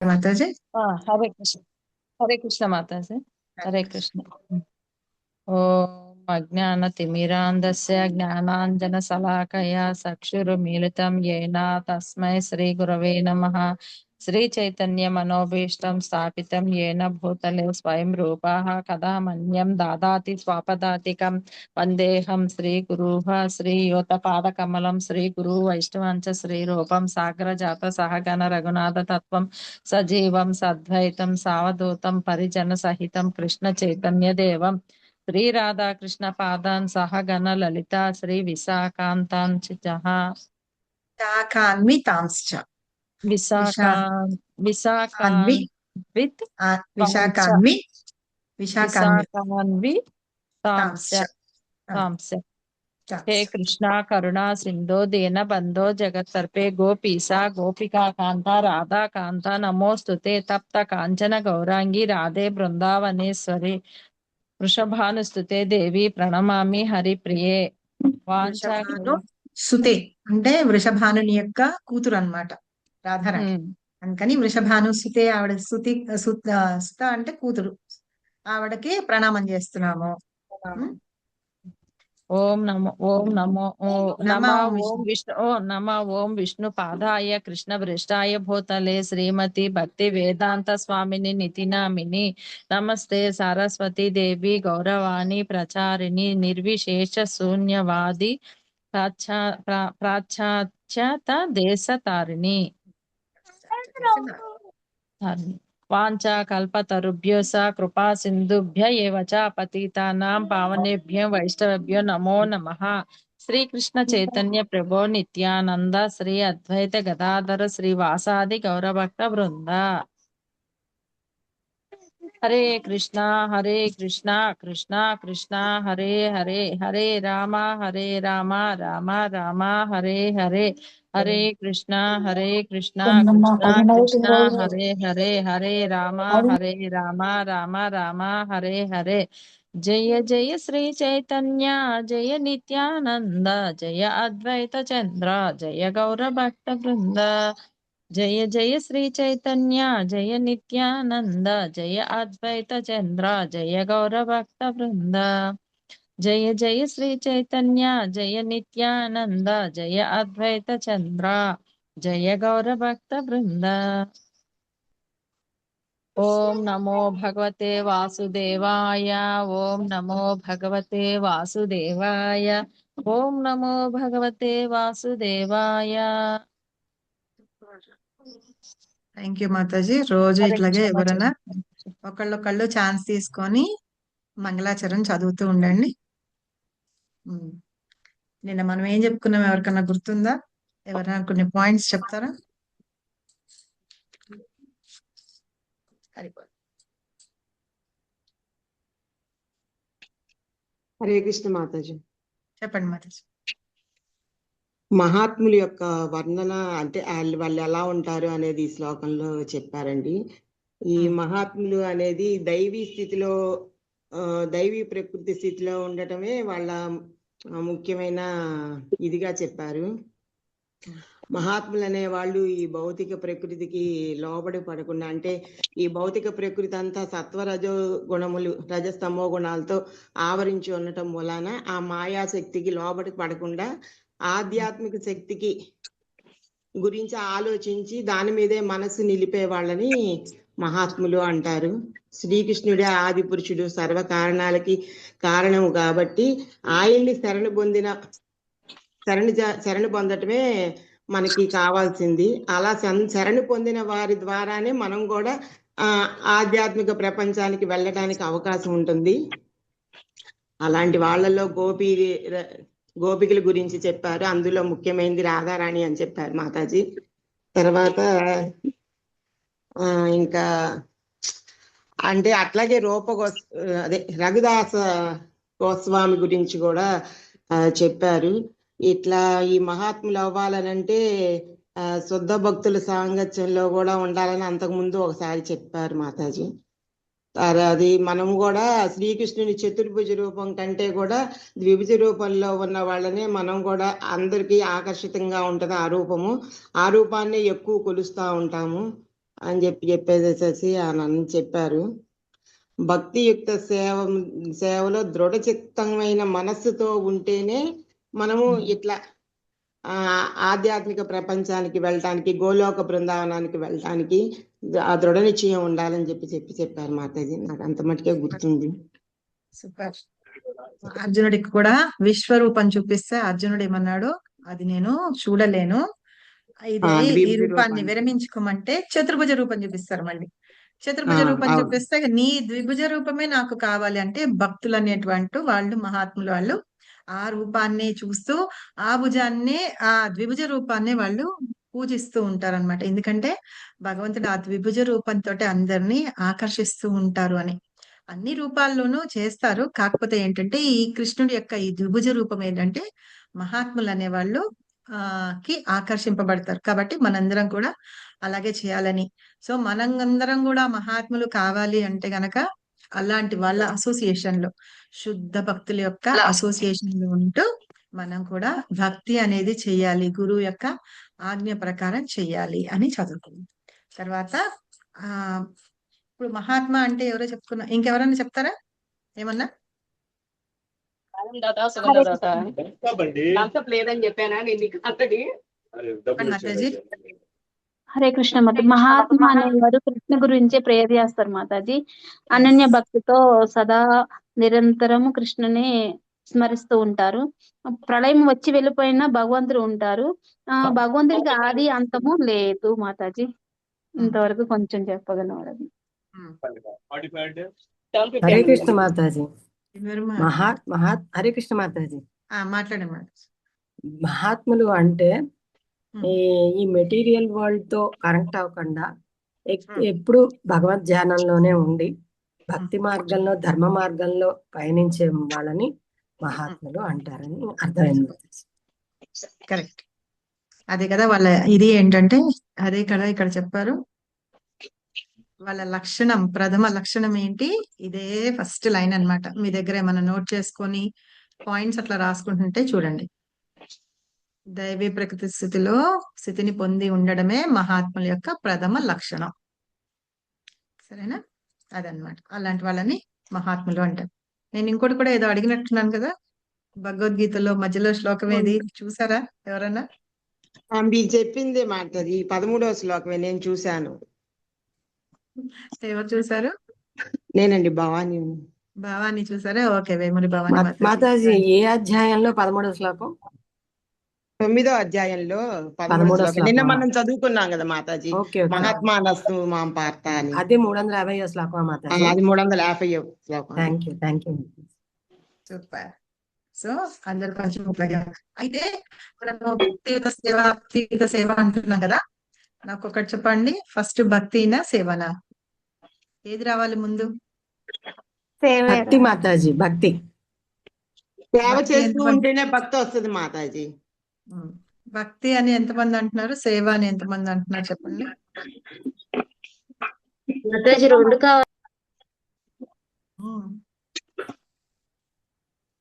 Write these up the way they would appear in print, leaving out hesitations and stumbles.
మాతాజీ. హరే కృష్ణ. హరే కృష్ణ మాతాజీ. హరే కృష్ణ. ఓం అజ్ఞానతిమిరాంధస్య జ్ఞానాంజనశలాకయా చక్షురుమీలితం యేన తస్మై శ్రీగురవే నమః. శ్రీచైతన్యమనోభీష్టం స్థాపితం యేన భూతలే స్వయం రూపః కదా మన్యం దాదాతి స్వాపదాతికం వందేహం శ్రీగురుః శ్రీయుతపాదకమలం శ్రీగురు వైష్ణవంచ శ్రీరూపం సాగ్రజాత సహగణ రఘునాథ తత్వం సజీవం సద్వైతం సావధూతం పరిజన సహితం కృష్ణ చైతన్య దేవం శ్రీ రాధాకృష్ణ పాదాన్ సహగణ లలిత శ్రీ విశాఖాంతాన్ శాకాన్వి తాంశ్చ విశాఖాన్వి విశాఖాన్విత్ విశాఖాన్వి విశాఖాన్వి విశాఖాన్వి తాంశ తాంశ్చ తాంశ. హే తాంశ్చ. కృష్ణ కరుణా సింధో దీన బంధో జగత్సర్పే గోపీసా గోపికా కాంత రాధా కాంత నమోస్తుతే తప్త కాంచన గౌరాంగి రాధే బృందావనేశ్వరి వృషభానుస్తుతే దేవి ప్రణమామి హరిప్రియే. వృషభాను సుతే అంటే వృషభానుని యొక్క కూతురు అన్నమాట రాధారాణి. అందుకని వృషభాను సుతే ఆవిడ సుత అంటే కూతురు. ఆవిడకి ప్రణామం చేస్తున్నాము. ఓం నమో ఓం నమో నమ ఓం విష్ణు. విష్ణు నమ ఓం విష్ణు పాదాయ కృష్ణ వృష్టాయ భూతలే శ్రీమతి భక్తి వేదాంత స్వామిని నితినామిని నమస్తే సరస్వతి దేవి గౌరవాణి ప్రచారిణి నిర్విశేష శూన్యవాది ప్రాచ్యాత దేశతారిణి. వాంఛా కల్పతరుభ్యోస కృపా సింధుభ్య ఏవ చ పతితానాం పావనేభ్యో వైష్ణవేభ్యో నమో నమః. శ్రీకృష్ణ చైతన్య ప్రభో నిత్యానంద శ్రీ అద్వైత గదాధర శ్రీవాసాది గౌరభక్త బృంద. హరే కృష్ణ కృష్ణ కృష్ణ హరే హరే హరే రామ రామ రామ హరే హరే. హరే కృష్ణ కృష్ణ కృష్ణ హరే హరే హరే రామ రామ రామ హరే హరే. జయ జయ శ్రీ చైతన్య జయ నిత్యానంద జయ అద్వైత చంద్ర జయ గౌర భక్త బృంద. జయ జయ శ్రీ చైతన్య జయ నిత్యానంద జయ అద్వైత చంద్ర జయ గౌర భక్త బృంద. జయ జయ శ్రీ చైతన్య జయ నిత్యానంద జయ అద్వైత చంద్ర జయ గౌర భక్త బృంద. ఓం నమో భగవతే వాసుదేవాయ. ఓం నమో భగవతే వాసుదేవాయ. ఓం నమో భగవతే వాసుదేవాయ. Thank you Mataji. రోజు ఇట్లాగే ఎవరైనా ఒకళ్ళొకళ్ళు ఛాన్స్ తీసుకొని మంగళాచరం చదువుతూ ఉండండి. నిన్న మనం ఏం చెప్పుకున్నాం ఎవరికన్నా గుర్తుందా? ఎవరైనా కొన్ని పాయింట్స్ చెప్తారా? హరే కృష్ణ మాతాజీ. చెప్పండి మాతాజీ. మహాత్ముల యొక్క వర్ణన అంటే వాళ్ళు ఎలా ఉంటారు అనేది ఈ శ్లోకంలో చెప్పారండి. ఈ మహాత్ములు అనేది దైవీ స్థితిలో దైవీ ప్రకృతి స్థితిలో ఉండటమే వాళ్ళ ముఖ్యమైన ఇదిగా చెప్పారు. మహాత్ములు అనే వాళ్ళు ఈ భౌతిక ప్రకృతికి లోబడి పడకుండా, అంటే ఈ భౌతిక ప్రకృతి అంతా సత్వరజో గుణములు రజస్తమో గుణాలతో ఆవరించి ఉండటం వలన ఆ మాయాశక్తికి లోబడి పడకుండా ఆధ్యాత్మిక శక్తికి గురించి ఆలోచించి దాని మీదే మనసు నిలిపే వాళ్ళని మహాత్ములు అంటారు. శ్రీకృష్ణుడే ఆది పురుషుడు, సర్వ కారణాలకి కారణము కాబట్టి ఆయన్ని శరణు పొందటమే మనకి కావాల్సింది. అలా శరణు పొందిన వారి ద్వారానే మనం కూడా ఆధ్యాత్మిక ప్రపంచానికి వెళ్ళడానికి అవకాశం ఉంటుంది. అలాంటి వాళ్ళలో గోపికల గురించి చెప్పారు. అందులో ముఖ్యమైనది రాధారాణి అని చెప్పారు మాతాజీ. తర్వాత ఇంకా అంటే అట్లాగే రఘుదాస గోస్వామి గురించి కూడా చెప్పారు. ఇట్లా ఈ మహాత్ములు అవ్వాలనంటే శుద్ధ భక్తుల సాంగత్యంలో కూడా ఉండాలని అంతకుముందు ఒకసారి చెప్పారు మాతాజీ. అది మనం కూడా శ్రీకృష్ణుని చతుర్భుజ రూపం కంటే కూడా ద్విభుజ రూపంలో ఉన్న వాళ్ళనే మనం కూడా అందరికీ ఆకర్షితంగా ఉంటది ఆ రూపము. ఆ రూపాన్ని ఎక్కువ కొలుస్తూ ఉంటాము. అని చెప్పేసేసి నన్ను చెప్పారు. భక్తియుక్త సేవలో దృఢ చిత్తమైన మనస్సుతో ఉంటేనే మనము ఇట్లా ఆధ్యాత్మిక ప్రపంచానికి వెళ్ళటానికి, గోలోక బృందావనానికి వెళ్ళటానికి ఆ దృఢ నిశ్చయం ఉండాలని చెప్పారు మాతాజీ. నాకు అంత మటుకే గుర్తుంది. సూపర్. అర్జునుడికి కూడా విశ్వరూపం చూపిస్తే అర్జునుడు ఏమన్నాడు, అది నేను చూడలేను, ఇదే ఈ ద్విభుజ రూపాన్ని రూపాన్ని. విరమించుకోమంటే చతుర్భుజ రూపం చూపిస్తారు. మళ్ళీ చతుర్భుజ రూపం అవును. చూపిస్తే నీ ద్విభుజ రూపమే నాకు కావాలి అంటే భక్తులు అనేటువంటి వాళ్ళు, మహాత్ములు వాళ్ళు ఆ రూపాన్ని చూస్తూ ఆ భుజాన్ని, ఆ ద్విభుజ రూపాన్ని వాళ్ళు పూజిస్తూ ఉంటారన్నమాట. ఎందుకంటే భగవంతుడు ఆ ద్విభుజ రూపంతో అందరినీ ఆకర్షిస్తూ ఉంటారు అని. అన్ని రూపాల్లోనూ చేస్తారు. కాకపోతే ఏంటంటే ఈ కృష్ణుడి యొక్క ఈ ద్విభుజ రూపం ఏంటంటే మహాత్ములు అనేవాళ్ళు కి ఆకర్షింపబడతారు. కాబట్టి మనందరం కూడా అలాగే చేయాలని. సో మనందరం కూడా మహాత్ములు కావాలి అంటే గనక అలాంటి వాళ్ళ అసోసియేషన్ లో, శుద్ధ భక్తుల యొక్క అసోసియేషన్ లో ఉంటూ మనం కూడా భక్తి అనేది చెయ్యాలి, గురువు యొక్క ఆజ్ఞ ప్రకారం చెయ్యాలి అని చదువుకుంది. తర్వాత ఆ ఇప్పుడు మహాత్మా అంటే ఎవరో చెప్పుకున్నా, ఇంకెవరన్నా చెప్తారా ఏమన్నా? లేదని చెప్పానా నేను అతడి మాతాజీ. హరే కృష్ణ మాతాజీ. మహాత్మా అనేవారు కృష్ణ గురించే ప్రేయర్ చేస్తారు మాతాజీ. అనన్య భక్తితో సదా నిరంతరము కృష్ణుని స్మరిస్తూ ఉంటారు. ప్రళయం వచ్చి వెళ్ళిపోయినా భగవంతుడు ఉంటారు. భగవంతుడికి ఆది అంతము లేదు మాతాజీ. ఇంతవరకు కొంచెం చెప్పగలవాడు. హరే కృష్ణ మాతాజీ. ఎవరు హరే కృష్ణ మాతాజీ. మాట్లాడమ్మా. మహాత్ములు అంటే ఈ మెటీరియల్ వరల్డ్ తో కనెక్ట్ అవ్వకుండా ఎప్పుడు భగవద్ ధ్యానంలోనే ఉండి భక్తి మార్గంలో, ధర్మ మార్గంలో పయనించే వాళ్ళని మహాత్ములు అంటారని అర్థమైంది. కరెక్ట్. అదే కదా వాళ్ళ ఇది ఏంటంటే, అదే కదా ఇక్కడ చెప్పారు. వాళ్ళ లక్షణం, ప్రథమ లక్షణం ఏంటి, ఇదే ఫస్ట్ లైన్ అన్నమాట. మీ దగ్గర ఏమైనా నోట్ చేసుకొని పాయింట్స్ అట్లా రాసుకుంటుంటే చూడండి. దైవీ ప్రకృతి స్థితిని పొంది ఉండడమే మహాత్ముల యొక్క ప్రథమ లక్షణం. సరేనా? అదనమాట. అలాంటి వాళ్ళని మహాత్ములు అంటారు. నేను ఇంకోటి కూడా ఏదో అడిగినట్టున్నాను కదా, భగవద్గీతలో మధ్యలో శ్లోకం ఏది చూసారా ఎవరన్నా? మీరు చెప్పిందే మాట్లాడి 13వ శ్లోకమే నేను చూశాను. ఎవరు చూసారు? నేనండి, భవాని. భావాన్ని చూసారా? ఓకే, వేముని భవాని మాతాజీ. ఏ అధ్యాయంలో 13వ శ్లోకం? 9వ అధ్యాయంలో 13వ శ్లోకం. నిన్న మనం చదువుకున్నాం కదా మాతాజీ, మహాత్మా నస్తు మాం పార్త అని. అది 350వ శ్లోకం మాతాజీ. అది 350వ శ్లోకం. Thank you. సూపర్. సో అందరు కొంచెం అయితే మనము భక్తియుత సేవ అంటున్నాం కదా, నాకు ఒకటి చెప్పండి, ఫస్ట్ భక్తినా సేవనా, ఏది రావాలి ముందు? భక్తి మాతాజీ. భక్తి. సేవ చేస్తూ ఉంటేనే భక్తి వస్తుంది మాతాజీ. భక్తి అని ఎంతమంది అంటున్నారు, సేవ అని ఎంతమంది అంటున్నారు చెప్పండి.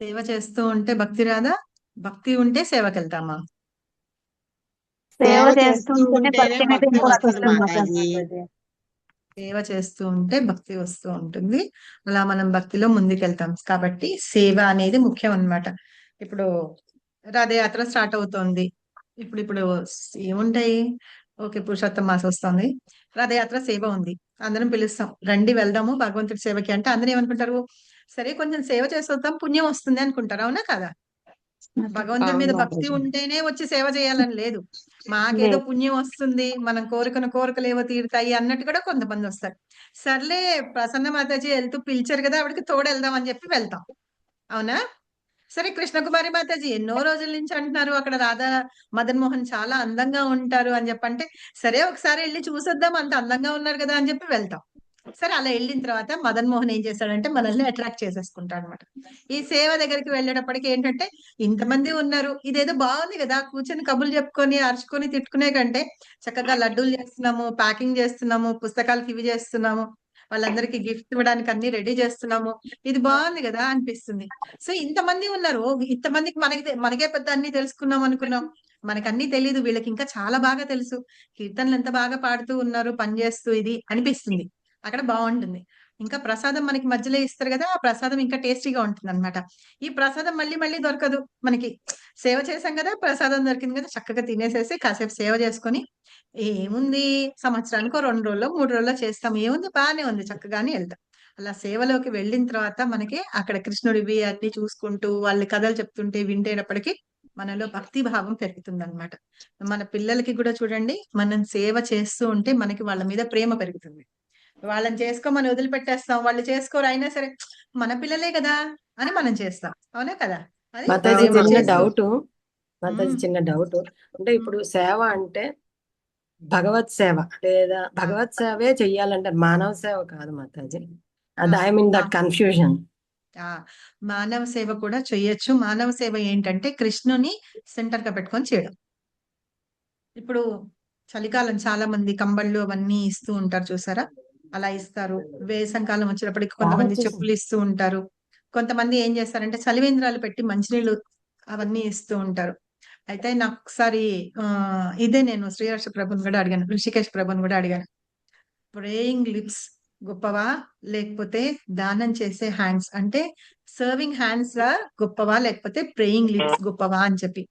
సేవ చేస్తూ ఉంటే భక్తి రాదా? భక్తి ఉంటే సేవకి వెళ్తామా? సేవ చేస్తుంటేనే భక్తి వస్తుంది. సేవ చేస్తూ ఉంటే భక్తి వస్తూ ఉంటుంది. అలా మనం భక్తిలో ముందుకెళ్తాం. కాబట్టి సేవ అనేది ముఖ్యం అన్నమాట. ఇప్పుడు రథయాత్ర స్టార్ట్ అవుతోంది. ఇప్పుడు ఏముంటాయి? ఓకే, పురుషోత్తమ మాసం వస్తుంది, రథయాత్ర సేవ ఉంది, అందరం పిలుస్తాం, రండి వెళ్దాము భగవంతుడి సేవకి అంటే అందరూ ఏమనుకుంటారు, సరే కొంచెం సేవ చేస్తాం పుణ్యం వస్తుంది అనుకుంటారు. అవునా కదా? భగవంతుడి మీద భక్తి ఉంటేనే వచ్చి సేవ చేయాలని లేదు. మాకేదో పుణ్యం వస్తుంది, మనం కోరికలు ఏవో తీరుతాయి అన్నట్టు కూడా కొంతమంది వస్తారు. సర్లే ప్రసన్న మాతాజీ వెళ్తూ పిలిచారు కదా, ఆవిడకి తోడు వెళ్దాం అని చెప్పి వెళ్తాం. అవునా? సరే కృష్ణకుమారి మాతాజీ ఎన్నో రోజుల నుంచి అంటున్నారు అక్కడ రాధా మదన్ మోహన్ చాలా అందంగా ఉంటారు అని చెప్పంటే, సరే ఒకసారి వెళ్ళి చూసొద్దాం, అంత అందంగా ఉన్నారు కదా అని చెప్పి వెళ్తాం. సరే అలా వెళ్ళిన తర్వాత మదన్ మోహన్ ఏం చేస్తాడంటే మనల్ని అట్రాక్ట్ చేసేసుకుంటాడు అనమాట. ఈ సేవ దగ్గరికి వెళ్ళేటప్పటికి ఏంటంటే ఇంతమంది ఉన్నారు, ఇదేదో బాగుంది కదా, కూర్చొని కబుర్లు చెప్పుకొని అరుచుకొని తిట్టుకునే కంటే చక్కగా లడ్డూలు చేస్తున్నాము, ప్యాకింగ్ చేస్తున్నాము, పుస్తకాలకి ఇవి చేస్తున్నాము, వాళ్ళందరికీ గిఫ్ట్ ఇవ్వడానికి అన్ని రెడీ చేస్తున్నాము, ఇది బాగుంది కదా అనిపిస్తుంది. సో ఇంతమంది ఉన్నారు, ఇంతమందికి మనకే పెద్ద అన్ని తెలుసుకున్నాం అనుకున్నాం, మనకు అన్ని తెలియదు, వీళ్ళకి ఇంకా చాలా బాగా తెలుసు. కీర్తనలు ఎంత బాగా పాడుతూ ఉన్నారు, పని చేస్తూ ఇది అనిపిస్తుంది. అక్కడ బాగుంటుంది. ఇంకా ప్రసాదం మనకి మధ్యలో ఇస్తారు కదా, ఆ ప్రసాదం ఇంకా టేస్టీగా ఉంటుంది అనమాట. ఈ ప్రసాదం మళ్ళీ మళ్ళీ దొరకదు మనకి. సేవ చేసాం కదా, ప్రసాదం దొరికింది కదా, చక్కగా తినేసేసి కాసేపు సేవ చేసుకొని ఏముంది, సంవత్సరానికో 2 రోజుల్లో 3 రోజుల్లో చేస్తాం, ఏముంది బాగానే ఉంది చక్కగానే వెళ్తాం. అలా సేవలోకి వెళ్ళిన తర్వాత మనకి అక్కడ కృష్ణుడివి అన్ని చూసుకుంటూ వాళ్ళు కథలు చెప్తుంటే వింటేటప్పటికి మనలో భక్తి భావం పెరుగుతుంది అనమాట. మన పిల్లలకి కూడా చూడండి, మనం సేవ చేస్తూ ఉంటే మనకి వాళ్ళ మీద ప్రేమ పెరుగుతుంది. వాళ్ళని చేసుకోమని వదిలిపెట్టేస్తాం, వాళ్ళు చేసుకోరు, అయినా సరే మన పిల్లలే కదా అని మనం చేస్తాం. అవునా కదా? అది మాతాజీ ప్రేమ. చిన్న చేస్తాం. డౌట్. మాతాజీ చిన్న డౌట్. అంటే ఇప్పుడు సేవ అంటే భగవత్ సేవ లేదా భగవత్ సేవే చెయ్యాలంటే మానవ సేవ కాదు మాతాజీ. అది ఐ మీన్ దట్ కన్ఫ్యూజన్. ఆ మానవ సేవ కూడా చెయ్యొచ్చు. మానవ సేవ ఏంటంటే కృష్ణుని సెంటర్ గా పెట్టుకొని చేయడం. ఇప్పుడు చలికాలం చాలా మంది కంబళ్ళు అవన్నీ ఇస్తూ ఉంటారు చూసారా, అలా ఇస్తారు. వేసంకాలం వచ్చేటప్పటికి కొంతమంది చెప్పులు ఇస్తూ ఉంటారు. కొంతమంది ఏం చేస్తారంటే చలివేంద్రాలు పెట్టి మంచినీళ్ళు అవన్నీ ఇస్తూ ఉంటారు. అయితే నాకు ఒకసారి ఇదే నేను శ్రీహర్ష ప్రభుని కూడా అడిగాను, ఋషికేష్ ప్రభుని కూడా అడిగాను, ప్రేయింగ్ లిప్స్ గొప్పవా లేకపోతే దానం చేసే హ్యాండ్స్, అంటే సర్వింగ్ హ్యాండ్స్ గొప్పవా లేకపోతే ప్రేయింగ్ లిప్స్ గొప్పవా అని చెప్పి.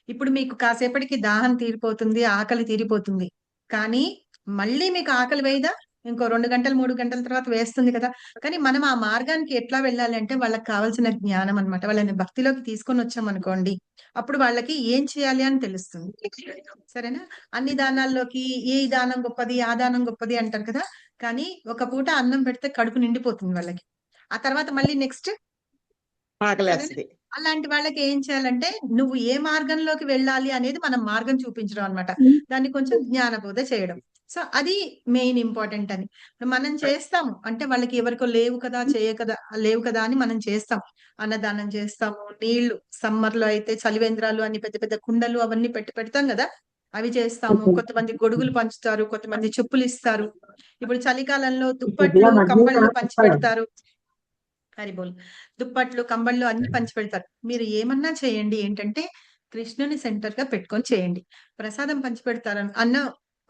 ఇప్పుడు మీకు కాసేపటికి దాహం తీరిపోతుంది, ఆకలి తీరిపోతుంది, కానీ మళ్ళీ మీకు ఆకలి వేయదా? ఇంకో 2 గంటలు 3 గంటల తర్వాత వేస్తుంది కదా. కానీ మనం ఆ మార్గానికి ఎట్లా వెళ్ళాలి అంటే వాళ్ళకి కావాల్సిన జ్ఞానం అన్నమాట. వాళ్ళని భక్తిలోకి తీసుకొని వచ్చాం అనుకోండి, అప్పుడు వాళ్ళకి ఏం చేయాలి అని తెలుస్తుంది. సరేనా? అన్ని దానాల్లోకి ఈ దానం గొప్పది, ఆ దానం గొప్పది అంటారు కదా, కానీ ఒక పూట అన్నం పెడితే కడుపు నిండిపోతుంది వాళ్ళకి. ఆ తర్వాత మళ్ళీ నెక్స్ట్. ఆకలేస్తుంది. అలాంటి వాళ్ళకి ఏం చేయాలంటే నువ్వు ఏ మార్గంలోకి వెళ్ళాలి అనేది మనం మార్గం చూపించడం అన్నమాట. దాన్ని కొంచెం జ్ఞానబోధ చేయడం. సో అది మెయిన్ ఇంపార్టెంట్ అని మనం చేస్తాము. అంటే వాళ్ళకి ఎవరికో లేవు కదా, లేవు కదా అని మనం చేస్తాం. అన్నదానం చేస్తాము, నీళ్లు సమ్మర్ లో అయితే చలివేంద్రాలు అని పెద్ద పెద్ద కుండలు అవన్నీ పెడతాం కదా, అవి చేస్తాము. కొంతమంది గొడుగులు పంచుతారు, కొంతమంది చెప్పులు ఇస్తారు. ఇప్పుడు చలికాలంలో దుప్పట్లు కంబళ్ళు పంచి పెడతారు. హరిబోల్. దుప్పట్లు కంబళ్ళు అన్ని పంచి పెడతారు. మీరు ఏమన్నా చేయండి, ఏంటంటే కృష్ణుని సెంటర్ గా పెట్టుకొని చేయండి. ప్రసాదం పంచి పెడతారు,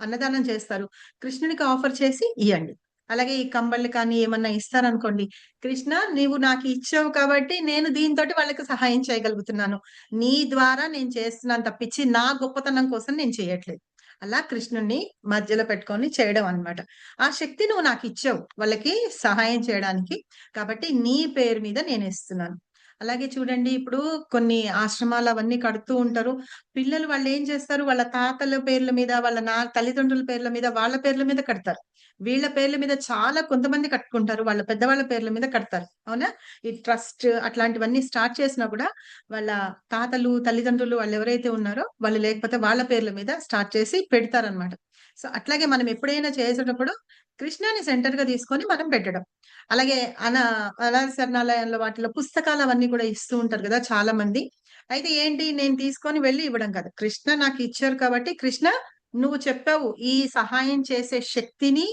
అన్నదానం చేస్తారు, కృష్ణునికి ఆఫర్ చేసి ఇయ్యండి. అలాగే ఈ కంబళ్ళు కానీ ఏమన్నా ఇస్తారనుకోండి, కృష్ణ నీవు నాకు ఇచ్చావు కాబట్టి నేను దీంతోటి వాళ్ళకి సహాయం చేయగలుగుతున్నాను, నీ ద్వారా నేను చేస్తున్నాను తప్పించి నా గొప్పతనం కోసం నేను చేయట్లేదు. అలా కృష్ణుణ్ణి మధ్యలో పెట్టుకొని చేయడం అన్నమాట. ఆ శక్తి నువ్వు నాకు ఇచ్చావు వాళ్ళకి సహాయం చేయడానికి, కాబట్టి నీ పేరు మీద నేను ఇస్తున్నాను. అలాగే చూడండి, ఇప్పుడు కొన్ని ఆశ్రమాలు అవన్నీ కడుతూ ఉంటారు. పిల్లలు వాళ్ళు ఏం చేస్తారు, వాళ్ళ తాతల పేర్ల మీద, వాళ్ళ తల్లిదండ్రుల పేర్ల మీద, వాళ్ళ పేర్ల మీద కడతారు. వీళ్ళ పేర్ల మీద చాలా కొంతమంది కట్టుకుంటారు, వాళ్ళ పెద్దవాళ్ళ పేర్ల మీద కడతారు. అవునా? ఈ ట్రస్ట్ అట్లాంటివన్నీ స్టార్ట్ చేసినా కూడా వాళ్ళ తాతలు తల్లిదండ్రులు వాళ్ళు ఎవరైతే ఉన్నారో వాళ్ళు, లేకపోతే వాళ్ళ పేర్ల మీద స్టార్ట్ చేసి పెడతారనమాట. సో అట్లాగే మనం ఎప్పుడైనా చేసేటప్పుడు కృష్ణాని సెంటర్ గా తీసుకొని మనం పెట్టడం. అలాగే అనాథ శరణాలయంలో వాటిలో పుస్తకాలు అవన్నీ కూడా ఇస్తూ ఉంటారు కదా చాలా మంది. అయితే ఏంటి, నేను తీసుకొని వెళ్ళి ఇవ్వడం కాదు, కృష్ణ నాకు ఇచ్చారు కాబట్టి కృష్ణ నువ్వు చెప్పావు ఈ సహాయం చేసే శక్తిని,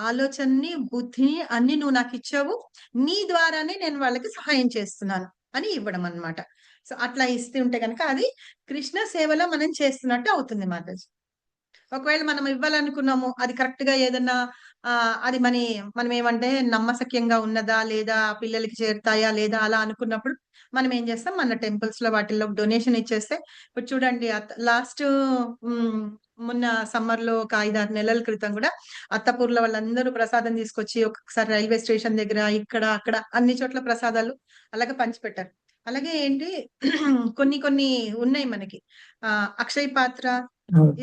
ఆలోచనని, బుద్ధిని అన్ని నువ్వు నాకు ఇచ్చావు, నీ ద్వారానే నేను వాళ్ళకి సహాయం చేస్తున్నాను అని ఇవ్వడం అన్నమాట. సో అట్లా ఇస్తూ ఉంటే కనుక అది కృష్ణ సేవలో మనం చేస్తున్నట్టు అవుతుంది మాతాజీ. ఒకవేళ మనం ఇవ్వాలనుకున్నాము, అది కరెక్ట్ గా ఏదన్నా అది మనం ఏమంటే నమ్మశక్యంగా ఉన్నదా లేదా, పిల్లలకి చేరుతాయా లేదా అలా అనుకున్నప్పుడు మనం ఏం చేస్తాం, మన టెంపుల్స్ లో వాటిల్లో డొనేషన్ ఇచ్చేస్తే. ఇప్పుడు చూడండి, లాస్ట్ మొన్న సమ్మర్ లో ఒక 5-6 నెలల క్రితం కూడా అత్తపూర్లో వాళ్ళందరూ ప్రసాదం తీసుకొచ్చి ఒక్కొక్కసారి రైల్వే స్టేషన్ దగ్గర ఇక్కడ అక్కడ అన్ని చోట్ల ప్రసాదాలు అలాగే పంచిపెట్టారు. అలాగే ఏంటి కొన్ని కొన్ని ఉన్నాయి మనకి, అక్షయ్ పాత్ర,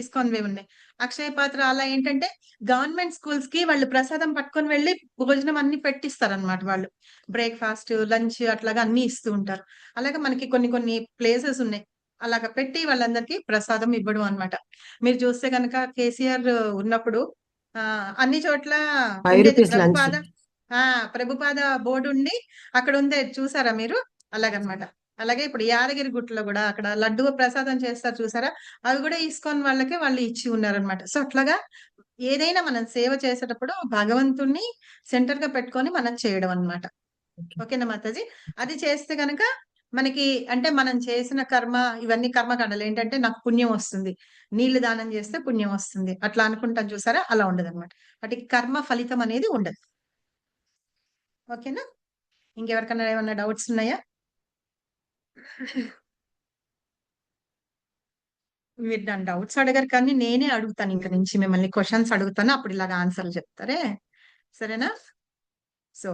ఇస్కాన్వే ఉన్నాయి. అక్షయ పాత్ర అలా ఏంటంటే గవర్నమెంట్ స్కూల్స్ కి వాళ్ళు ప్రసాదం పట్టుకొని వెళ్ళి భోజనం అన్ని పెట్టిస్తారన్నమాట. వాళ్ళు బ్రేక్ఫాస్ట్ లంచ్ అట్లాగా అన్ని ఇస్తూ ఉంటారు. అలాగే మనకి కొన్ని కొన్ని ప్లేసెస్ ఉన్నాయి, అలాగా పెట్టి వాళ్ళందరికీ ప్రసాదం ఇవ్వడం అన్నమాట. మీరు చూస్తే కనుక కేసీఆర్ ఉన్నప్పుడు అన్ని చోట్ల 5 ఉండేది రూపీస్ లంచ్. ప్రభుపాద బోర్డు ఉండి అక్కడ ఉంది, చూసారా మీరు? అలాగనమాట. అలాగే ఇప్పుడు యాదగిరి గుట్టలో కూడా అక్కడ లడ్డు ప్రసాదం చేస్తారు చూసారా, అవి కూడా ఇస్కాన్ వాళ్ళకి వాళ్ళు ఇచ్చి ఉన్నారనమాట. సో అట్లాగా ఏదైనా మనం సేవ చేసేటప్పుడు భగవంతుణ్ణి సెంటర్ గా పెట్టుకొని మనం చేయడం అన్నమాట. ఓకేనా మాతాజీ? అది చేస్తే గనక మనకి అంటే మనం చేసిన కర్మ ఇవన్నీ కర్మకాండలు ఏంటంటే నాకు పుణ్యం వస్తుంది, నీళ్లు దానం చేస్తే పుణ్యం వస్తుంది అట్లా అనుకుంటాం చూసారా, అలా ఉండదు అనమాట. వాటి కర్మ ఫలితం అనేది ఉండదు. ఓకేనా? ఇంకెవరికన్నా ఏమన్నా డౌట్స్ ఉన్నాయా? మీరు దాని డౌట్స్ అడగరు కానీ నేనే అడుగుతాను, ఇంక నుంచి మిమ్మల్ని క్వశ్చన్స్ అడుగుతాను, అప్పుడు ఇలాగ ఆన్సర్లు చెప్తారే, సరేనా? సో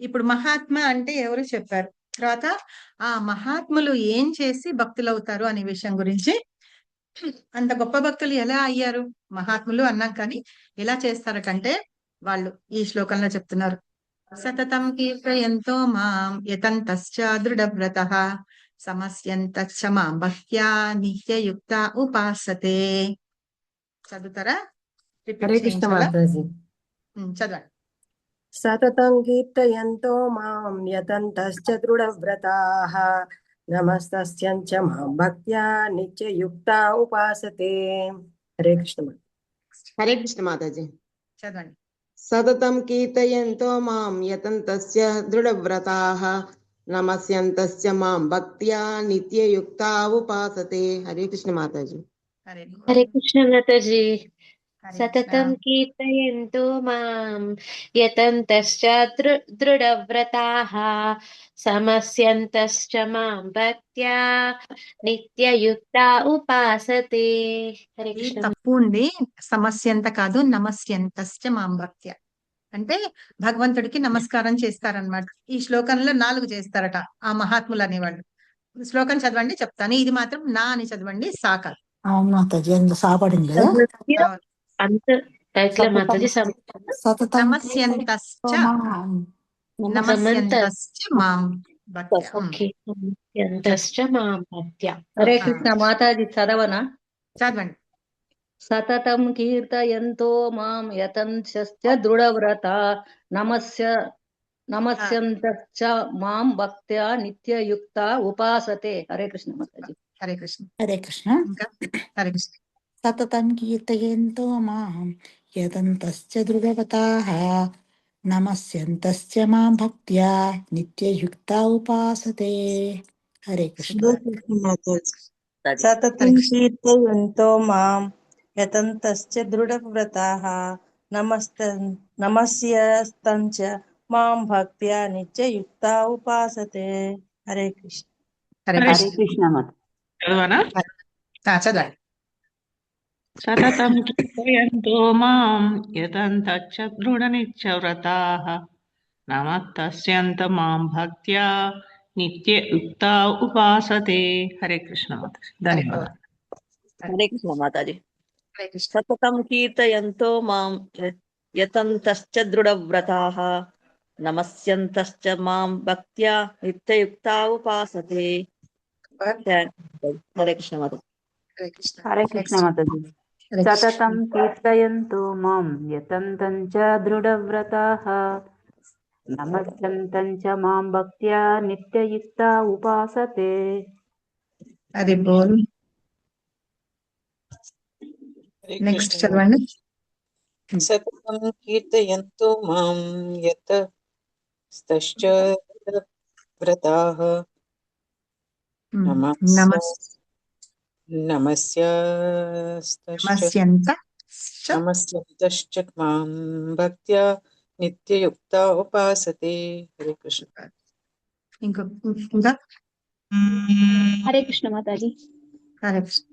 ఇప్పుడు మహాత్మ అంటే ఎవరు చెప్పారు, తర్వాత ఆ మహాత్ములు ఏం చేసి భక్తులు అవుతారు అనే విషయం గురించి, అంత గొప్ప భక్తులు ఎలా అయ్యారు మహాత్ములు అన్నాం కానీ ఎలా చేస్తారటంటే వాళ్ళు ఈ శ్లోకంలో చెప్తున్నారు. సతతం కీర్తయంతో మాం యతంతశ్చ దృఢవ్రతః సమస్యంతశ్చ మాం భక్త్యా నిత్యయుక్త ఉపాసతే. చదువుతారా? రిపీట్ హరే కృష్ణ చేయించాలా? మాతాజీ. చదవండి. సతతం కీర్తయంతో మాం యతంతశ్చ దృఢవ్రతాః నమస్తస్యంచ మాం భక్త్యా నిత్యయుక్తా ఉపాసతే. హరే కృష్ణ మాతాజీ. హరే కృష్ణ మాతాజీ. చదవండి. సతతం కీర్తయంతో మాం యతంతస్య దృఢవ్రతాః నమస్యంతస్య మాం భక్త్యా నిత్యయుక్తా ఉపాసతే. హరే కృష్ణ మాతాజీ. హరే హరే కృష్ణ మాతాజీ. హరే సతతం కృష్ణ. కీర్తయంతో మాం యతంతశ్చ దృఢవ్రతాః సమస్యంతశ్చ మాం భక్త్యా నిత్యయుక్తా ఉపాసతే. హరే ఈ కృష్ణ తప్పు ఉంది, సమస్య ఎంత కాదు, నమస్యంతశ్చ మాం భక్త్య అంటే భగవంతుడికి నమస్కారం చేస్తారనమాట. ఈ శ్లోకంలో 4 చేస్తారట ఆ మహాత్ములు అనేవాళ్ళు. శ్లోకం చదవండి చెప్తాను, ఇది మాత్రం నా అని చదవండి, సా కాదు. అవును మాతాజీ, అందులో సాపడింది కదా. అంత ఇట్లా మాతాజీ సతతం నమస్యంతశ్చ మాం. నమస్యంతశ్చ మాం భక్త్య. ఓకే. ఎంతశ్చ మాం భక్త్యా. హరే ఆ, కృష్ణ మాతాజీ చదవనా? చదవండి. సతతం కీర్తయంతో మాం యతంశ్చ దృఢవ్రత నమస్యంతశ్చ మాం భక్త్యా నిత్యయుక్త ఉపాసతే. హరే కృష్ణ మాతాజీ. హరే కృష్ణ. హరే కృష్ణ. ఇంకా హరే కృష్ణ. సతతం కీర్తయంతో మాం యతంతశ్చ దృఢవ్రతాః నమస్యంతశ్చ మాం భక్త్యా నిత్యయుక్తా ఉపాసతే. హరే కృష్ణ. సతతం కీర్తయంతో మాం యతంతశ్చ దృఢవ్రతాః నమస్యంతశ్చ మాం భక్త్యా నిత్యయుక్తా ఉపాసతే. హరే కృష్ణ. హరే హరే కృష్ణ. కృష్ణ మాత. చదవనా? చదవండి. సతతం కీర్తయంతో మాం యతంతశ్చ దృఢనిత్యవ్రతాః నమస్తస్యంత మాం భక్త్యా నిత్యయుక్తా ఉపాసతే. హరే కృష్ణ మాతాజీ. ధన్యవాదాలు. హరే కృష్ణ మాతాజీ. హరే కృష్ణ. సతతం కీర్తయంతో మాం యతంతశ్చ దృఢవ్రతాః నమస్యంతశ్చ మాం భక్త్యా నిత్యయుక్తా ఉపాసతే. హరే కృష్ణ మాతాజీ. హరే కృష్ణ. హరే కృష్ణ మాతాజీ. హరే కృష్ణ. సతతం కీర్తయంతో మాం యతంతంచ దృఢవ్రతాః నమస్యంతంచ మాం భక్త్యా నిత్యయుక్తా ఉపాసతే. హరి బోల్. నెక్స్ట్ చదవండి. సతతం కీర్తయంతో మాం యతస్తశ్చ వ్రతాః నమస్యంతశ్చ మాం భక్త్యా నిత్యయుక్తా ఉపాసతే. హరే కృష్ణ. ఇంకా హరే కృష్ణ మాతాజీ. హరే కృష్ణ.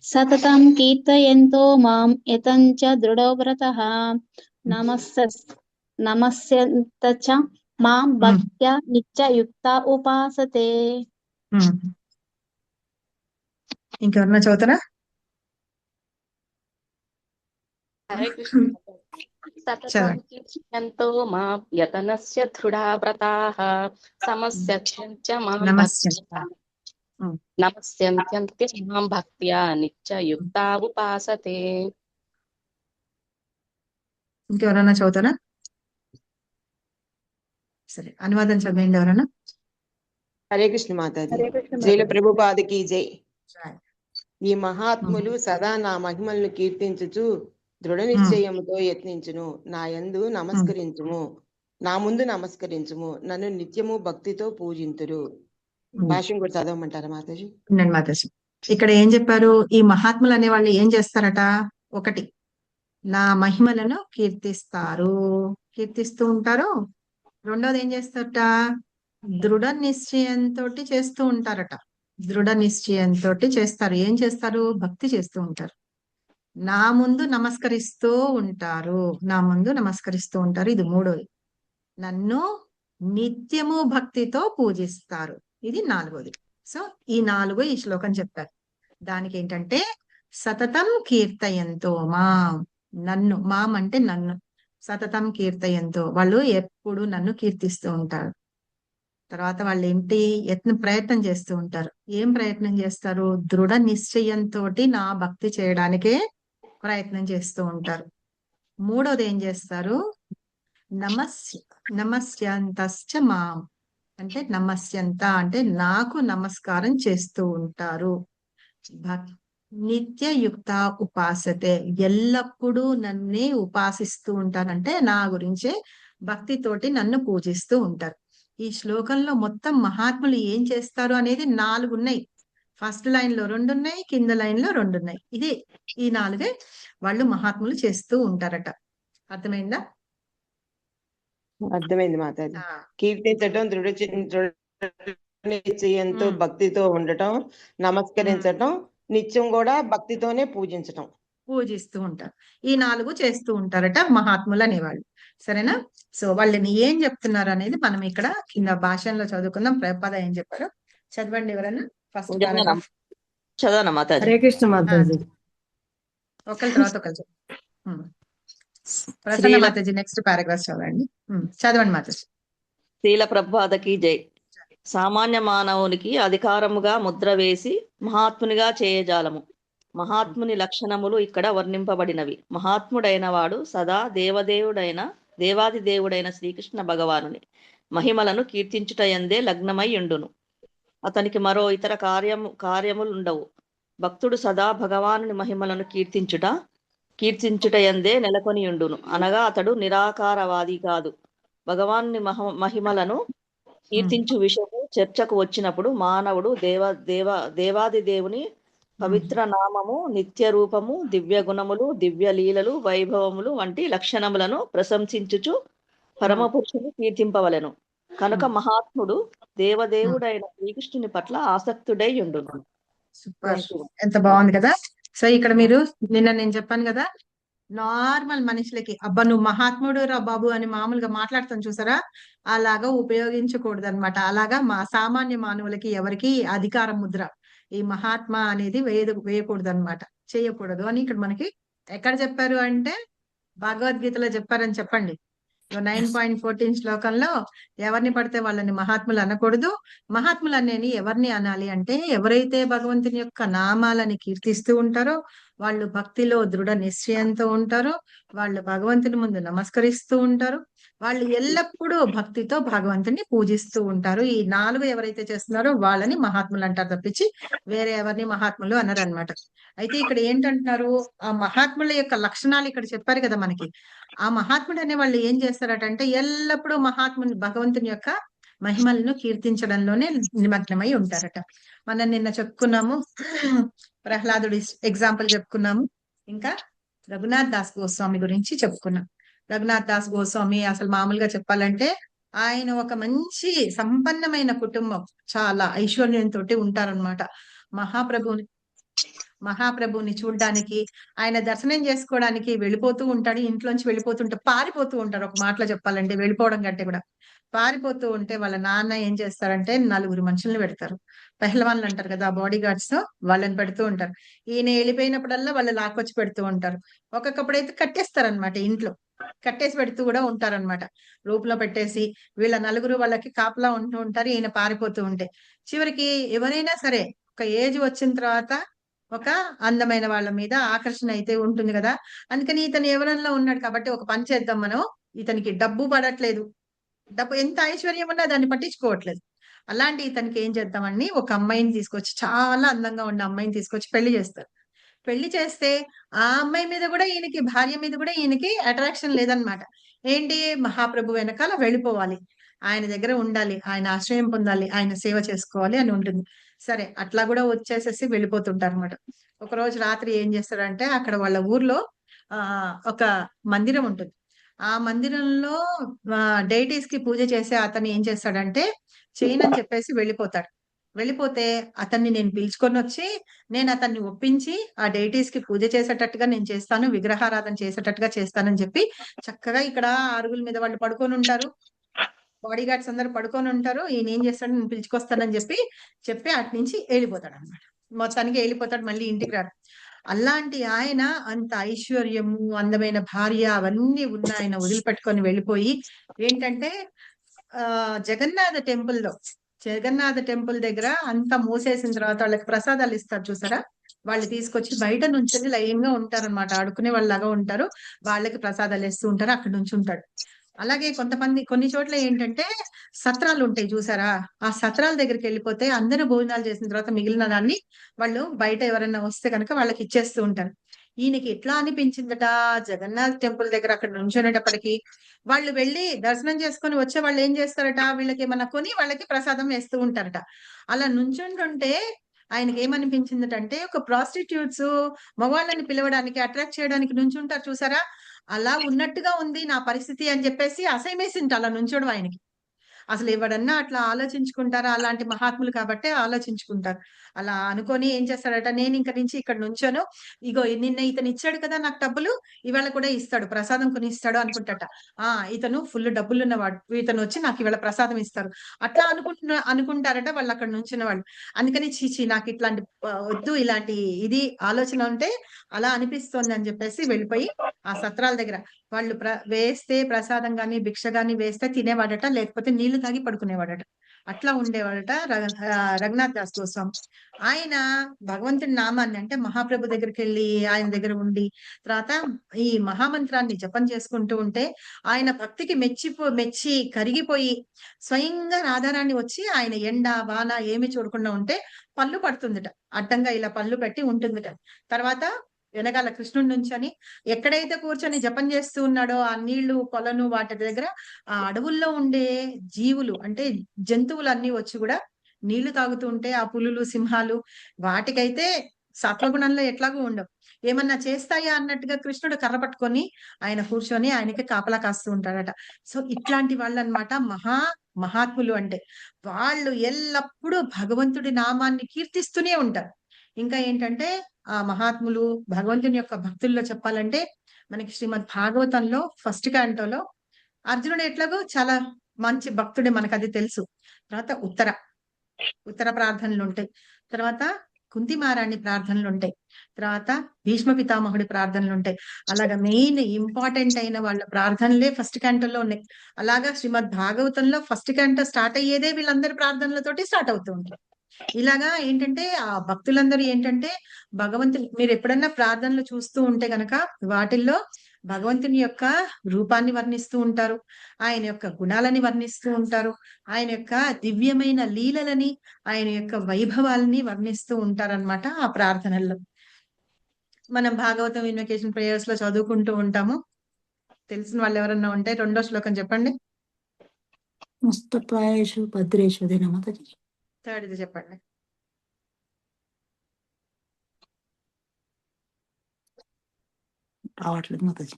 సతతం కీర్తయంతో మాం యతంచ దృఢవ్రతః నమస్యంతశ్చ మాం భక్త్యా నిత్యయుక్తా ఉపాసతే. ఇంకెవరన్నా చదువుతారా? హరే కృష్ణ. సతతం కీర్తయంతో మాం యతనస్య దృఢవ్రతాః సమస్యంతశ్చ మాం నమస్యంత్యంతే మాం భక్త్యా నిత్యయుక్తా ఉపాసతే. ఇంకెవరన్నా చదువుతారా? సరే, అనువాదం చదవండి ఎవరన్నా. హరే కృష్ణ మాతాజీ. హరే కృష్ణ శ్రీల మాతాజీ. ప్రభుపాదకి జై. ఈ మహాత్ములు సదా నా మహిమలను కీర్తించుచు దృఢ నిశ్చయముతో యత్నించును. నా యందు నమస్కరించుము, నా ముందు నమస్కరించుము, నన్ను నిత్యము భక్తితో పూజింతురు. భాష్యం కూడా చదవమంటారా మాతాజీ? ఉండండి మాతాజీ. ఇక్కడ ఏం చెప్పారు? ఈ మహాత్ములు అనే వాళ్ళు ఏం చేస్తారట? ఒకటి, నా మహిమలను కీర్తిస్తూ ఉంటారు. రెండోది ఏం చేస్తారట? దృఢ నిశ్చయంతో చేస్తూ ఉంటారట. దృఢ నిశ్చయంతో చేస్తారు. ఏం చేస్తారు? భక్తి చేస్తూ ఉంటారు. నా ముందు నమస్కరిస్తూ ఉంటారు. ఇది మూడోది. నన్ను నిత్యము భక్తితో పూజిస్తారు. ఇది నాలుగోది. సో ఈ నాలుగు ఈ శ్లోకం చెప్పారు. దానికి ఏంటంటే సతతం కీర్తయంతో మాం, నన్ను, మాం అంటే నన్ను, సతతం కీర్తయంతో, వాళ్ళు ఎప్పుడు నన్ను కీర్తిస్తూ ఉంటారు. తర్వాత వాళ్ళు ఏంటి? ప్రయత్నం చేస్తూ ఉంటారు. ఏం ప్రయత్నం చేస్తారు? దృఢ నిశ్చయంతో నా భక్తి చేయడానికే ప్రయత్నం చేస్తూ ఉంటారు. మూడోది ఏం చేస్తారు? నమస్యంతశ్చ మాం, అంటే నమస్యంత అంటే నాకు నమస్కారం చేస్తూ ఉంటారు. నిత్యయుక్త ఉపాసతే, ఎల్లప్పుడూ నన్నే ఉపాసిస్తూ ఉంటారంటే నా గురించే భక్తితోటి నన్ను పూజిస్తూ ఉంటారు. ఈ శ్లోకంలో మొత్తం మహాత్ములు ఏం చేస్తారు అనేది 4 ఉన్నాయి. ఫస్ట్ లైన్ లో 2 ఉన్నాయి, కింద లైన్ లో 2 ఉన్నాయి. ఈ 4 వాళ్ళు మహాత్ములు చేస్తూ ఉంటారట. అర్థమైందా? అర్థమైంది మాతాజీ. కీర్తించటం, దృఢ నిశ్చయంతో భక్తితో ఉండటం, నమస్కరించటం, నిత్యం కూడా భక్తితోనే పూజిస్తూ ఉంటారు. ఈ 4 చేస్తూ ఉంటారట మహాత్ములు అనేవాళ్ళు. సరేనా? సో వాళ్ళని ఏం చెప్తున్నారు అనేది మనం ఇక్కడ కింద భాషలో చదువుకుందాం. ప్రభుపాద ఏం చెప్పారు చదవండి ఎవరన్నా. ఫస్ట్ చదవనా మాతాజీ? హరే కృష్ణ మాతాజీ. ఒకరి తర్వాత ఒకరు ప్రసన్న మాతాజీ నెక్స్ట్ పారాగ్రాఫ్ చదవండి. చదవండి మాతాజీ. శ్రీల ప్రభుపాదకి జై. సామాన్య మానవునికి అధికారముగా ముద్ర వేసి మహాత్మునిగా చేయజాలము. మహాత్ముని లక్షణములు ఇక్కడ వర్ణింపబడినవి. మహాత్ముడైన వాడు సదా దేవాది దేవుడైన శ్రీకృష్ణ భగవానుని మహిమలను కీర్తించుటయందే లగ్నమై ఉండును. అతనికి మరో ఇతర కార్యములుండవు. భక్తుడు సదా భగవానుని మహిమలను కీర్తించుటయందే నెలకొని ఉండును. అనగా అతడు నిరాకారవాది కాదు. భగవానుని మహిమలను కీర్తించు విషయము చర్చకు వచ్చినప్పుడు మానవుడు దేవాది దేవుని పవిత్ర నామము, నిత్య రూపము, దివ్య గుణములు, దివ్య లీలలు, వైభవములు వంటి లక్షణములను ప్రశంసించుచు పరమపురుషుని కీర్తింపవలెను. కనుక మహాత్ముడు దేవదేవుడైన శ్రీకృష్ణుని పట్ల ఆసక్తుడై ఉండును. సూపర్, ఎంత బాగుంది కదా. సో ఇక్కడ మీరు నిన్న నేను చెప్పాను కదా, నార్మల్ మనుషులకి అబ్బా నువ్వు మహాత్ముడు రా బాబు అని మామూలుగా మాట్లాడతాం చూసారా, అలాగా ఉపయోగించకూడదు అనమాట. అలాగా మా సామాన్య మానవులకి ఎవరికి అధికార ముద్ర ఈ మహాత్మా అనేది వేయకూడదు అనమాట, చేయకూడదు అని ఇక్కడ మనకి ఎక్కడ చెప్పారు అంటే భగవద్గీతలో చెప్పారని చెప్పండి. 9.14 శ్లోకంలో ఎవరిని పడితే వాళ్ళని మహాత్ములు అనకూడదు. మహాత్ములు అనేని ఎవరిని అనాలి అంటే ఎవరైతే భగవంతుని యొక్క నామాలని కీర్తిస్తూ ఉంటారో, వాళ్ళు భక్తిలో దృఢ నిశ్చయంతో ఉంటారో, వాళ్ళు భగవంతుని ముందు నమస్కరిస్తూ ఉంటారు, వాళ్ళు ఎల్లప్పుడూ భక్తితో భగవంతుని పూజిస్తూ ఉంటారు. ఈ 4 ఎవరైతే చేస్తున్నారో వాళ్ళని మహాత్ములు అంటారు తప్పించి వేరే ఎవరిని మహాత్ములు అనరు అనమాట. అయితే ఇక్కడ ఏంటంటున్నారు, ఆ మహాత్ముల యొక్క లక్షణాలు ఇక్కడ చెప్పారు కదా మనకి. ఆ మహాత్ముడు అనే వాళ్ళు ఏం చేస్తారటంటే ఎల్లప్పుడూ భగవంతుని యొక్క మహిమలను కీర్తించడంలోనే నిమగ్నమై ఉంటారట. మనం నిన్న చెప్పుకున్నాము, ప్రహ్లాదుడి ఎగ్జాంపుల్ చెప్పుకున్నాము, ఇంకా రఘునాథ్ దాస్ గోస్వామి గురించి చెప్పుకున్నాం. రఘునాథ్ దాస్ గోస్వామి అసలు మామూలుగా చెప్పాలంటే ఆయన ఒక మంచి సంపన్నమైన కుటుంబం, చాలా ఐశ్వర్యంతో ఉంటారనమాట. మహాప్రభుని చూడ్డానికి, ఆయన దర్శనం చేసుకోవడానికి వెళ్ళిపోతూ ఉంటాడు. ఇంట్లోంచి వెళ్ళిపోతుంటే పారిపోతూ ఉంటారు. ఒక మాటలో చెప్పాలంటే వెళ్ళిపోవడం కంటే కూడా పారిపోతూ ఉంటే వాళ్ళ నాన్న ఏం చేస్తారంటే 4 మనుషుల్ని పెడతారు. పెహల్వాన్లు అంటారు కదా, బాడీ గార్డ్స్ తో వాళ్ళని పెడుతూ ఉంటారు. ఈయన వెళ్ళిపోయినప్పుడల్లా వాళ్ళు లాక్కొచ్చి పెడుతూ ఉంటారు. ఒక్కొక్కప్పుడైతే కట్టేస్తారనమాట, ఇంట్లో కట్టేసి పెడుతూ కూడా ఉంటారనమాట. రూపులో పెట్టేసి వీళ్ళ 4 వాళ్ళకి కాపలా ఉంటూ ఉంటారు. ఈయన పారిపోతూ ఉంటే చివరికి ఎవరైనా సరే ఒక ఏజ్ వచ్చిన తర్వాత ఒక అందమైన వాళ్ళ మీద ఆకర్షణ అయితే ఉంటుంది కదా, అందుకని ఇతను ఎవరన్నా ఉన్నాడు కాబట్టి ఒక పని చేద్దాం మనం, ఇతనికి డబ్బు పడట్లేదు, డబ్బు ఎంత ఐశ్వర్యం ఉన్నా దాన్ని పట్టించుకోవట్లేదు, అలాంటి ఇతనికి ఏం చేద్దామని ఒక అమ్మాయిని తీసుకొచ్చి, చాలా అందంగా ఉన్న అమ్మాయిని తీసుకొచ్చి పెళ్లి చేస్తారు. పెళ్లి చేస్తే ఆ అమ్మాయి మీద కూడా భార్య మీద కూడా ఈయనకి అట్రాక్షన్ లేదనమాట. ఏంటి, మహాప్రభు వెనకాల వెళ్ళిపోవాలి. ఆయన దగ్గర ఉండాలి, ఆయన ఆశ్రయం పొందాలి, ఆయన సేవ చేసుకోవాలి అని ఉంటుంది. సరే అట్లా కూడా వచ్చేసేసి వెళ్ళిపోతుంటారు అనమాట. ఒక రోజు రాత్రి ఏం చేస్తాడంటే అక్కడ వాళ్ళ ఊర్లో ఒక మందిరం ఉంటుంది. ఆ మందిరంలో డైటీస్ కి పూజ చేసే అతను ఏం చేస్తాడంటే చేయనని చెప్పేసి వెళ్ళిపోతాడు. వెళ్ళిపోతే అతన్ని నేను పిలుచుకొని వచ్చి నేను అతన్ని ఒప్పించి ఆ డైటీస్ కి పూజ చేసేటట్టుగా నేను చేస్తాను, విగ్రహారాధన చేసేటట్టుగా చేస్తానని చెప్పి చక్కగా ఇక్కడ అరుగుల మీద వాళ్ళు పడుకొని ఉంటారు, బాడీ గార్డ్స్ అందరు పడుకొని ఉంటారు. ఈయన ఏం చేస్తాడు, నేను పిలుచుకొస్తానని చెప్పి అటు నుంచి వెళ్ళిపోతాడు అనమాట. మొత్తానికి వెళ్ళిపోతాడు, మళ్ళీ ఇంటికి రాడు. అలాంటి ఆయన అంత ఐశ్వర్యము, అందమైన భార్య అవన్నీ ఉన్న ఆయన వదిలిపెట్టుకొని వెళ్ళిపోయి ఏంటంటే జగన్నాథ టెంపుల్ దగ్గర అంతా మూసేసిన తర్వాత వాళ్ళకి ప్రసాదాలు ఇస్తారు చూసారా, వాళ్ళు తీసుకొచ్చి బయట నుంచొని లైన్ గా ఉంటారన్నమాట, ఆడుకునే వాళ్ళలాగా ఉంటారు, వాళ్ళకి ప్రసాదాలు ఇస్తూ ఉంటారు, అక్కడ నుంచి ఉంటాడు. అలాగే కొన్ని చోట్ల ఏంటంటే సత్రాలు ఉంటాయి చూసారా, ఆ సత్రాల దగ్గరికి వెళ్ళిపోతే అందరూ భోజనాలు చేసిన తర్వాత మిగిలిన దాన్ని వాళ్ళు బయట ఎవరైనా వస్తే కనుక వాళ్ళకి ఇచ్చేస్తూ ఉంటారు. ఈయనకి ఎట్లా అనిపించిందట, జగన్నాథ్ టెంపుల్ దగ్గర అక్కడ నుంచునేటప్పటికి వాళ్ళు వెళ్ళి దర్శనం చేసుకొని వచ్చే వాళ్ళు ఏం చేస్తారట, వీళ్ళకి ఏమన్నా కొని వాళ్ళకి ప్రసాదం వేస్తూ ఉంటారట. అలా నుంచుంటుంటే ఆయనకి ఏమనిపించిందటంటే ఒక ప్రాస్టిట్యూట్స్ మగవాళ్ళని పిలవడానికి అట్రాక్ట్ చేయడానికి నుంచుంటారు చూసారా, అలా ఉన్నట్టుగా ఉంది నా పరిస్థితి అని చెప్పేసి అసహ్యమేసింట అలా నుంచోడం ఆయనకి. అసలు ఎవడన్నా అట్లా ఆలోచించుకుంటారా, అలాంటి మహాత్ములు కాబట్టే ఆలోచించుకుంటారు. అలా అనుకొని ఏం చేస్తాడట, నేను ఇంక నుంచి ఇక్కడ నుంచోను, ఇగో నిన్న ఇతను ఇచ్చాడు కదా నాకు డబ్బులు, ఇవాళ కూడా ఇస్తాడు, ప్రసాదం కొని ఇస్తాడు అనుకుంటాట. ఇతను ఫుల్ డబ్బులు ఉన్నవాడు, ఇతను వచ్చి నాకు ఇవాళ ప్రసాదం ఇస్తారు అట్లా అనుకుంటారట వాళ్ళు అక్కడ నుంచిన వాళ్ళు. అందుకని చీచి నాకు ఇట్లాంటి వద్దు, ఇలాంటి ఇది ఆలోచన ఉంటే అలా అనిపిస్తోంది అని చెప్పేసి వెళ్ళిపోయి ఆ సత్రాల దగ్గర వాళ్ళు వేస్తే ప్రసాదం గాని భిక్ష గాని వేస్తే తినేవాడట, లేకపోతే నీళ్లు తాగి పడుకునేవాడట. అట్లా ఉండేవాడట రఘునాథ్ దాస్ గోస్వామి. ఆయన భగవంతుడి నామాన్ని అంటే మహాప్రభు దగ్గరికి వెళ్ళి ఆయన దగ్గర ఉండి తర్వాత ఈ మహామంత్రాన్ని జపం చేసుకుంటూ ఉంటే ఆయన భక్తికి మెచ్చి కరిగిపోయి స్వయంగా రాధారాణి వచ్చి ఆయన ఎండ వాన ఏమి చూడకుండా ఉంటే పళ్ళు పడుతుందట, అడ్డంగా ఇలా పళ్ళు పెట్టి ఉంటుందట. తర్వాత వెనకాల కృష్ణుడి నుంచని ఎక్కడైతే కూర్చొని జపం చేస్తూ ఉన్నాడో ఆ నీళ్లు కొలను వాటి దగ్గర ఆ అడవుల్లో ఉండే జీవులు అంటే జంతువులన్నీ వచ్చి కూడా నీళ్లు తాగుతూ ఉంటే ఆ పులులు సింహాలు వాటికైతే సత్వగుణంలో ఎట్లాగూ ఉండవు, ఏమన్నా చేస్తాయా అన్నట్టుగా కృష్ణుడు కర్ర పట్టుకొని ఆయన కూర్చొని ఆయనకి కాపలా కాస్తూ ఉంటాడట. సో ఇట్లాంటి వాళ్ళు అన్నమాట మహాత్ములు అంటే. వాళ్ళు ఎల్లప్పుడూ భగవంతుడి నామాన్ని కీర్తిస్తూనే ఉంటారు. ఇంకా ఏంటంటే ఆ మహాత్ములు భగవంతుని యొక్క భక్తుల్లో చెప్పాలంటే మనకి శ్రీమద్ భాగవతంలో ఫస్ట్ క్యాంటోలో అర్జునుడు ఎట్లాగో చాలా మంచి భక్తుడే, మనకు అది తెలుసు. తర్వాత ఉత్తర ప్రార్థనలు ఉంటాయి, తర్వాత కుంతి మహారాణి ప్రార్థనలు ఉంటాయి, తర్వాత భీష్మ పితామహుడి ప్రార్థనలు ఉంటాయి. అలాగా మెయిన్ ఇంపార్టెంట్ అయిన వాళ్ళ ప్రార్థనలే ఫస్ట్ క్యాంటోలో ఉన్నాయి. అలాగా శ్రీమద్ భాగవతంలో ఫస్ట్ క్యాంటో స్టార్ట్ అయ్యేదే వీళ్ళందరి ప్రార్థనలతోటి స్టార్ట్ అవుతూ ఉంటాయి. ఇలాగా ఏంటంటే ఆ భక్తులందరూ ఏంటంటే భగవంతుని మీరు ఎప్పుడన్నా ప్రార్థనలు చూస్తూ ఉంటే గనక వాటిల్లో భగవంతుని యొక్క రూపాన్ని వర్ణిస్తూ ఉంటారు, ఆయన యొక్క గుణాలని వర్ణిస్తూ ఉంటారు, ఆయన యొక్క దివ్యమైన లీలలని ఆయన యొక్క వైభవాలని వర్ణిస్తూ ఉంటారన్నమాట ఆ ప్రార్థనల్లో. మనం భాగవతం ఇన్వకేషన్ ప్రేయర్స్ లో చదువుకుంటూ ఉంటాము. తెలిసిన వాళ్ళు ఎవరన్నా ఉంటే 2వ శ్లోకం చెప్పండి. మస్తత్వాయేషు భద్రేషు అదేనా మాతాజీ? 3rd చెప్పండి. రావట్లేదు మాతాజీ.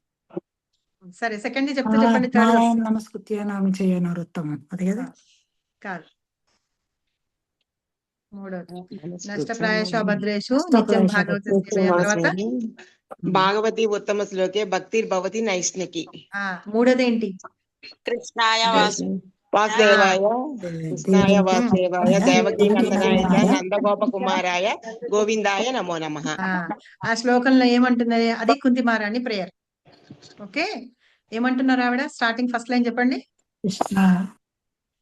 సరే సెకండ్ చెప్తే చెప్పండి. 3rd నారాయణ నమస్కృత్య నామ చేయ నరోత్తమం అదే కదా? కాదు, 3వది నష్టప్రాయేషు అభద్రేషు నిత్యం భాగవత సేవయ. తర్వాత భాగవతి ఉత్తమ శ్లోకే భక్తిర్భవతి నైష్ణకి. 3వదేంటి? కృష్ణాయ వాసుదేవాయ కృష్ణాయ వాసుదేవాయ దేవకీ నందనాయ నందగోప కుమారాయ గోవిందాయ నమో నమః. ఆ శ్లోకంలో ఏమంటున్నది? అది కుంతి మహారాణి ప్రేయర్. ఓకే, ఏమంటున్నారు ఆవిడ? స్టార్టింగ్ ఫస్ట్ లైన్ చెప్పండి.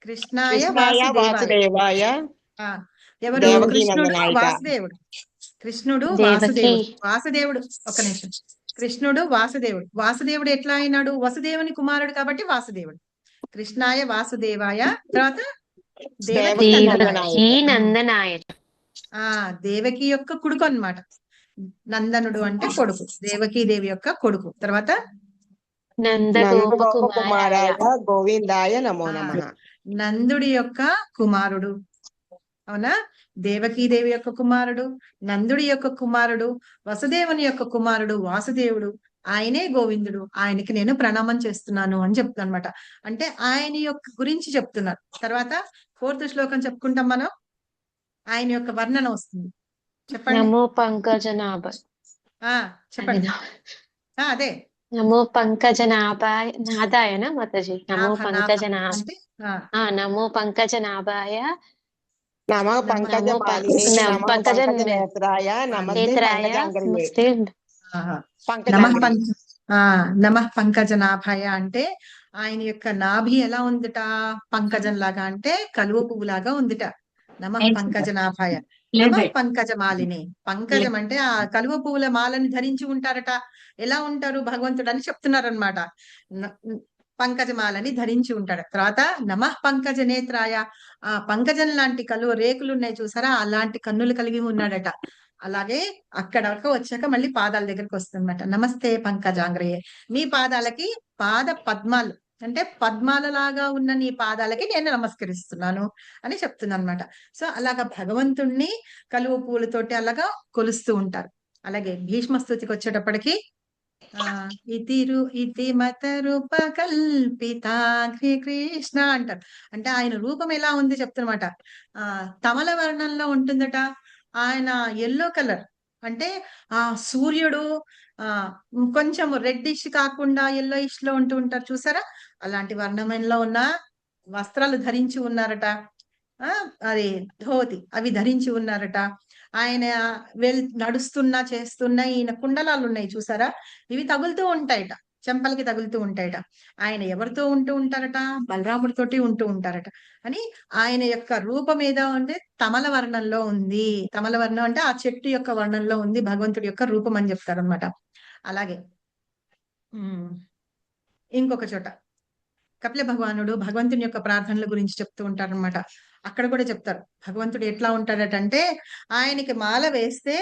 కృష్ణాయ వాసుదేవాయ. ఎవరు? కృష్ణుడు వాసుదేవుడు. కృష్ణుడు వాసుదేవుడు. వాసుదేవుడు ఒక నిమిషం. కృష్ణుడు వాసుదేవుడు. వాసుదేవుడు ఎట్లా అయినాడు? వసుదేవుని కుమారుడు కాబట్టి వాసుదేవుడు. కృష్ణాయ వాసుదేవాయ. తర్వాత దేవకీ నందనాయ. దేవకి యొక్క కొడుకు అన్నమాట. నందనుడు అంటే కొడుకు, దేవకీ దేవి యొక్క కొడుకు. తర్వాత నందగోపకుమారాయ గోవిందాయ నమో ఆ, నమః. నందుడి యొక్క కుమారుడు, అవునా? దేవకీదేవి యొక్క కుమారుడు, నందుడి యొక్క కుమారుడు, వసుదేవుని యొక్క కుమారుడు వాసుదేవుడు, ఆయనే గోవిందుడు, ఆయనకి నేను ప్రణామం చేస్తున్నాను అని చెప్తున్నా అనమాట. అంటే ఆయన యొక్క గురించి చెప్తున్నారు. తర్వాత 4th శ్లోకం చెప్పుకుంటాం మనం. ఆయన యొక్క వర్ణన వస్తుంది. చెప్పండి. నమో పంకజనాభ ఆ చెప్పండి. అదే నమో పంకజనాభాయ నాదాయన మాతాజీ. నమో నాభ పంకజనాభ అంటే నమో పంకజనాభాయ నమ పంకజ నమో పాలినే నమ పంకజ పంకజ నేత్రాయ నమస్తే నేత్రాయ పంకజాంగర్యే. నమస్తే పంకజాంగర్యే. నమః పంకజనాభాయ అంటే ఆయన యొక్క నాభి ఎలా ఉందిట? పంకజం లాగా, అంటే కలువ పువ్వు లాగా ఉందిట. నమః పంకజనాభాయ. నమః పంకజమాలిని. పంకజం అంటే ఆ కలువ పువ్వుల మాలని ధరించి ఉంటారట. ఎలా ఉంటారు భగవంతుడు అని చెప్తున్నారనమాట. పంకజమాలని ధరించి ఉంటాడు. తర్వాత నమః పంకజ నేత్రాయ, ఆ పంకజం లాంటి కలువ రేకులు ఉన్నాయి చూసారా, అలాంటి కన్నులు కలిగి ఉన్నాడట. అలాగే అక్కడ వరకు వచ్చాక మళ్ళీ పాదాల దగ్గరికి వస్తుందన్నమాట. నమస్తే పంకజాంగ్రయే, నీ పాదాలకి పాద పద్మాలు అంటే పద్మాల లాగా ఉన్న నీ పాదాలకి నేను నమస్కరిస్తున్నాను అని చెప్తున్నాను అనమాట. సో అలాగా భగవంతుణ్ణి కలువ పూలతోటి అలాగా కొలుస్తూ ఉంటారు. అలాగే భీష్మస్తుతికి వచ్చేటప్పటికి ఇతి మత రూప కల్పితాగ్రి కృష్ణ అంటారు. అంటే ఆయన రూపం ఎలా ఉంది చెప్తున్నమాట. తమల వర్ణంలో ఉంటుందట. ఆయన ఎల్లో కలర్ అంటే ఆ సూర్యుడు కొంచెం రెడ్డిష్ కాకుండా ఎల్లోయిష్ లో ఉంటూ ఉంటారు చూసారా, అలాంటి వర్ణంలో ఉన్న వస్త్రాలు ధరించి ఉన్నారట. అది ధోతి అవి ధరించి ఉన్నారట. ఆయన నడుస్తున్నా చేస్తున్నా ఈయన కుండలాలు ఉన్నాయి చూసారా, ఇవి తగులుతూ ఉంటాయట, చెంపలకి తగులుతూ ఉంటాయట. ఆయన ఎవరితో ఉంటూ ఉంటారట? బలరాముడితోటి ఉంటూ ఉంటారట. అని ఆయన యొక్క రూపం ఏదో అంటే తమల వర్ణంలో ఉంది. తమల వర్ణం అంటే ఆ చెట్టు యొక్క వర్ణంలో ఉంది భగవంతుడి యొక్క రూపం అని చెప్తారు అనమాట. అలాగే ఇంకొక చోట కపిల భగవానుడు భగవంతుని యొక్క ప్రార్థనల గురించి చెప్తూ ఉంటారనమాట. అక్కడ కూడా చెప్తారు భగవంతుడు ఎట్లా ఉంటాడటంటే, ఆయనకి మాల వేస్తే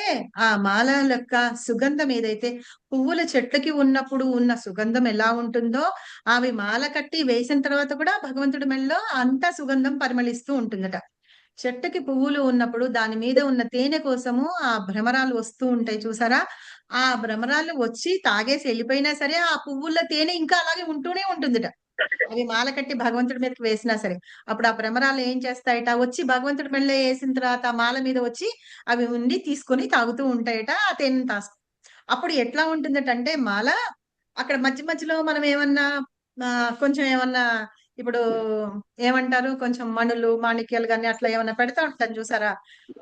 ఆ మాల యొక్క సుగంధం ఏదైతే పువ్వుల చెట్లకి ఉన్నప్పుడు ఉన్న సుగంధం ఎలా ఉంటుందో, అవి మాల కట్టి వేసిన తర్వాత కూడా భగవంతుడి మెడలో అంతా సుగంధం పరిమళిస్తూ ఉంటుందట. చెట్టుకి పువ్వులు ఉన్నప్పుడు దాని మీద ఉన్న తేనె కోసము ఆ భ్రమరాలు వస్తూ ఉంటాయి చూసారా, ఆ భ్రమరాలు వచ్చి తాగేసి వెళ్ళిపోయినా సరే ఆ పువ్వుల తేనె ఇంకా అలాగే ఉంటూనే ఉంటుందిట. అవి మాల కట్టి భగవంతుడి మీదకి వేసినా సరే అప్పుడు ఆ భ్రమరాలు ఏం చేస్తాయట, వచ్చి భగవంతుడి మెడలో వేసిన తర్వాత ఆ మాల మీద వచ్చి అవి ఉండి తీసుకొని తాగుతూ ఉంటాయట ఆ తేనె అప్పుడు ఎట్లా ఉంటుందట అంటే మాల అక్కడ మధ్య మధ్యలో మనం ఏమన్నా కొంచెం ఏమన్నా ఇప్పుడు ఏమంటారు, కొంచెం మణులు మాణిక్యాలు కానీ అట్లా ఏమన్నా పెడతా ఉంటాను చూసారా,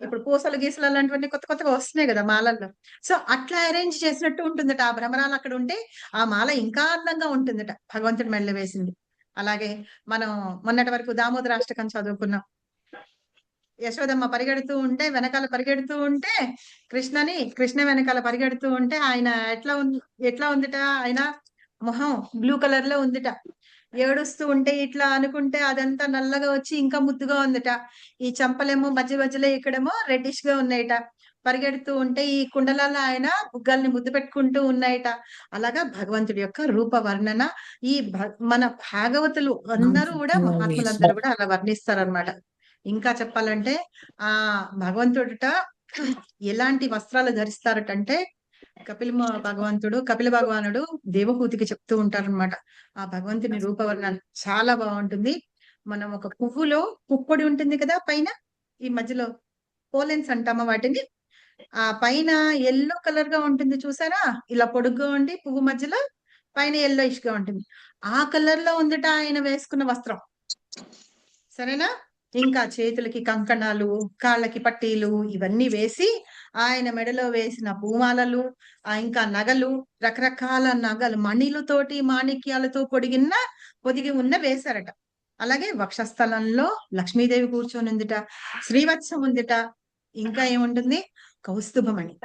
ఇప్పుడు పూసలు గీసలు అలాంటివన్నీ కొత్త కొత్తగా వస్తున్నాయి కదా మాలల్లో. సో అట్లా అరేంజ్ చేసినట్టు ఉంటుందట. ఆ భ్రమరాలు అక్కడ ఉంటే ఆ మాల ఇంకా అందంగా ఉంటుందట భగవంతుడి మెడలో వేసింది. అలాగే మనం మొన్నటి వరకు దామోదరాష్టకం చదువుకున్నాం. యశోదమ్మ పరిగెడుతూ ఉంటే వెనకాల పరిగెడుతూ ఉంటే కృష్ణ వెనకాల పరిగెడుతూ ఉంటే ఆయన ఎట్లా ఉందిట, ఆయన మొహం బ్లూ కలర్ లో ఉందిట. ఏడుస్తూ ఉంటే ఇట్లా అనుకుంటే అదంతా నల్లగా వచ్చి ఇంకా ముద్దుగా ఉందిట. ఈ చంపలేమో మధ్య మధ్యలో ఇక్కడేమో రెడ్డిష్ గా ఉన్నాయట. పరిగెడుతూ ఉంటే ఈ కుండలాల్లో ఆయన బుగ్గల్ని ముద్దు పెట్టుకుంటూ ఉన్నాయట. అలాగా భగవంతుడి యొక్క రూప వర్ణన ఈ మన భాగవతులు అందరూ కూడా మహాత్ములందరూ కూడా అలా వర్ణిస్తారనమాట. ఇంకా చెప్పాలంటే ఆ భగవంతుడిట ఎలాంటి వస్త్రాలు ధరిస్తారటంటే కపిల భగవానుడు దేవహూతికి చెప్తూ ఉంటారనమాట. ఆ భగవంతుని రూపవర్ణన చాలా బాగుంటుంది. మనం ఒక పువ్వులో పుప్పొడి ఉంటుంది కదా పైన, ఈ మధ్యలో పోలెన్స్ అంటామా వాటిని, ఆ పైన ఎల్లో కలర్ గా ఉంటుంది చూసారా, ఇలా పొడుగ్గా ఉండి పువ్వు మధ్యలో పైన ఎల్లోయిష్ గా ఉంటుంది. ఆ కలర్ లో ఉందిట ఆయన వేసుకున్న వస్త్రం. సరేనా? ఇంకా చేతులకి కంకణాలు, కాళ్ళకి పట్టీలు ఇవన్నీ వేసి ఆయన మెడలో వేసిన పూమాలలు, ఇంకా నగలు, రకరకాల నగలు మణిలతోటి మాణిక్యాలతో పొదిగి ఉన్న వేశారట. అలాగే వక్షస్థలంలో లక్ష్మీదేవి కూర్చొని ఉందిట, శ్రీవత్సం ఉందిట. ఇంకా ఏముంటుంది, కౌస్తుభమణి.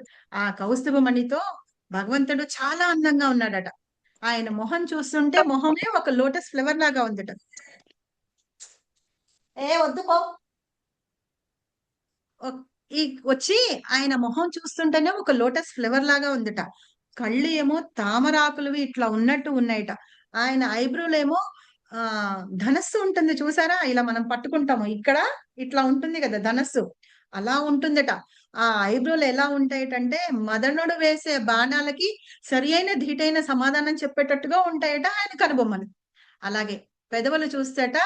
ఆ కౌస్తుభమణితో భగవంతుడు చాలా అందంగా ఉన్నాడట. ఆయన మొహం చూస్తుంటే మొహమే ఒక లోటస్ ఫ్లవర్ లాగా ఉందిట. వద్దుకో వచ్చి ఆయన మొహం చూస్తుంటేనే ఒక లోటస్ ఫ్లవర్ లాగా ఉందిట. కళ్ళు ఏమో తామరాకులవి ఇట్లా ఉన్నట్టు ఉన్నాయట. ఆయన ఐబ్రోలేమో ధనస్సు ఉంటుంది చూసారా, ఇలా మనం పట్టుకుంటాము, ఇక్కడ ఇట్లా ఉంటుంది కదా ధనస్సు, అలా ఉంటుందట. ఆ ఐబ్రోలు ఎలా ఉంటాయటంటే మదనుడు వేసే బాణాలకి సరి అయిన ధీటైన సమాధానం చెప్పేటట్టుగా ఉంటాయట ఆయన కనుబొమ్మలు. అలాగే పెదవులు చూస్తేట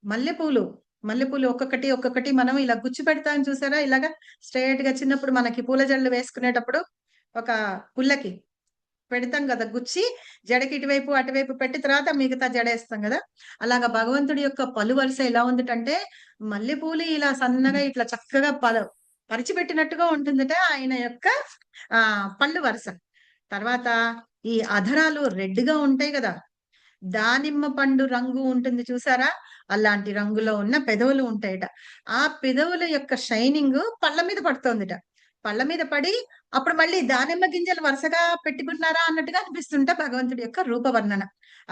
మల్లెపూలు ఒక్కొక్కటి ఒక్కొక్కటి మనం ఇలా గుచ్చి పెడతాం చూసారా, ఇలాగా స్ట్రైట్ గా చిన్నప్పుడు మనకి పూల జడలు వేసుకునేటప్పుడు ఒక పుల్లకి పెడతాం కదా గుచ్చి, జడకి ఇటువైపు అటువైపు పెట్టి తర్వాత మిగతా జడేస్తాం కదా. అలాగా భగవంతుడి యొక్క పలు వరుస ఎలా ఉందటంటే మల్లెపూలు ఇలా సన్నగా ఇట్లా చక్కగా పరిచిపెట్టినట్టుగా ఉంటుందట ఆయన యొక్క పళ్ళు వరుస. తర్వాత ఈ అధరాలు రెడ్ గా ఉంటాయి కదా, దానిమ్మ పండు రంగు ఉంటుంది చూసారా, అలాంటి రంగులో ఉన్న పెదవులు ఉంటాయట. ఆ పెదవుల యొక్క షైనింగ్ పళ్ళ మీద పడుతోందిట. పళ్ళ మీద పడి అప్పుడు మళ్ళీ దానిమ్మ గింజలు వరుసగా పెట్టుకున్నారా అన్నట్టుగా అనిపిస్తుంట భగవంతుడి యొక్క రూపవర్ణన.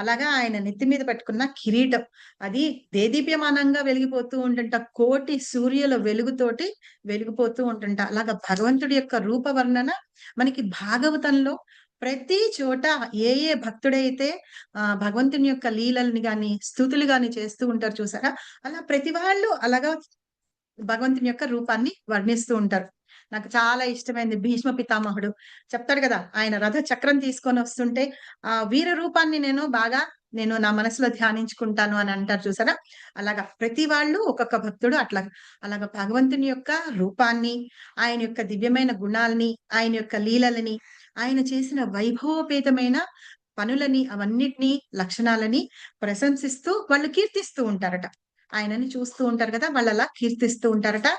అలాగా ఆయన నెత్తి మీద పెట్టుకున్న కిరీటం అది దేదీప్యమానంగా వెలిగిపోతూ ఉంటుంట, కోటి సూర్యుల వెలుగుతోటి వెలిగిపోతూ ఉంటుంట. అలాగా భగవంతుడి యొక్క రూపవర్ణన మనకి భాగవతంలో ప్రతి చోట ఏ భక్తుడైతే భగవంతుని యొక్క లీలల్ని గాని స్తుతులు గాని చేస్తూ ఉంటారు చూసారా, అలా ప్రతి వాళ్ళు అలాగా భగవంతుని యొక్క రూపాన్ని వర్ణిస్తూ ఉంటారు. నాకు చాలా ఇష్టమైంది భీష్మ పితామహుడు చెప్తాడు కదా, ఆయన రథ చక్రం తీసుకొని వస్తుంటే ఆ వీర రూపాన్ని నేను నా మనసులో ధ్యానించుకుంటాను అని అంటారు చూసారా. అలాగా ప్రతి వాళ్ళు ఒక్కొక్క భక్తుడు అలాగా భగవంతుని యొక్క రూపాన్ని, ఆయన యొక్క దివ్యమైన గుణాలని, ఆయన యొక్క లీలలని, ఆయన చేసిన వైభవపేతమైన పనులని, అవన్నిటినీ లక్షణాలని ప్రశంసిస్తూ వాళ్ళు కీర్తిస్తూ ఉంటారట. ఆయనని చూస్తూ ఉంటారు కదా, వాళ్ళు అలా కీర్తిస్తూ ఉంటారట.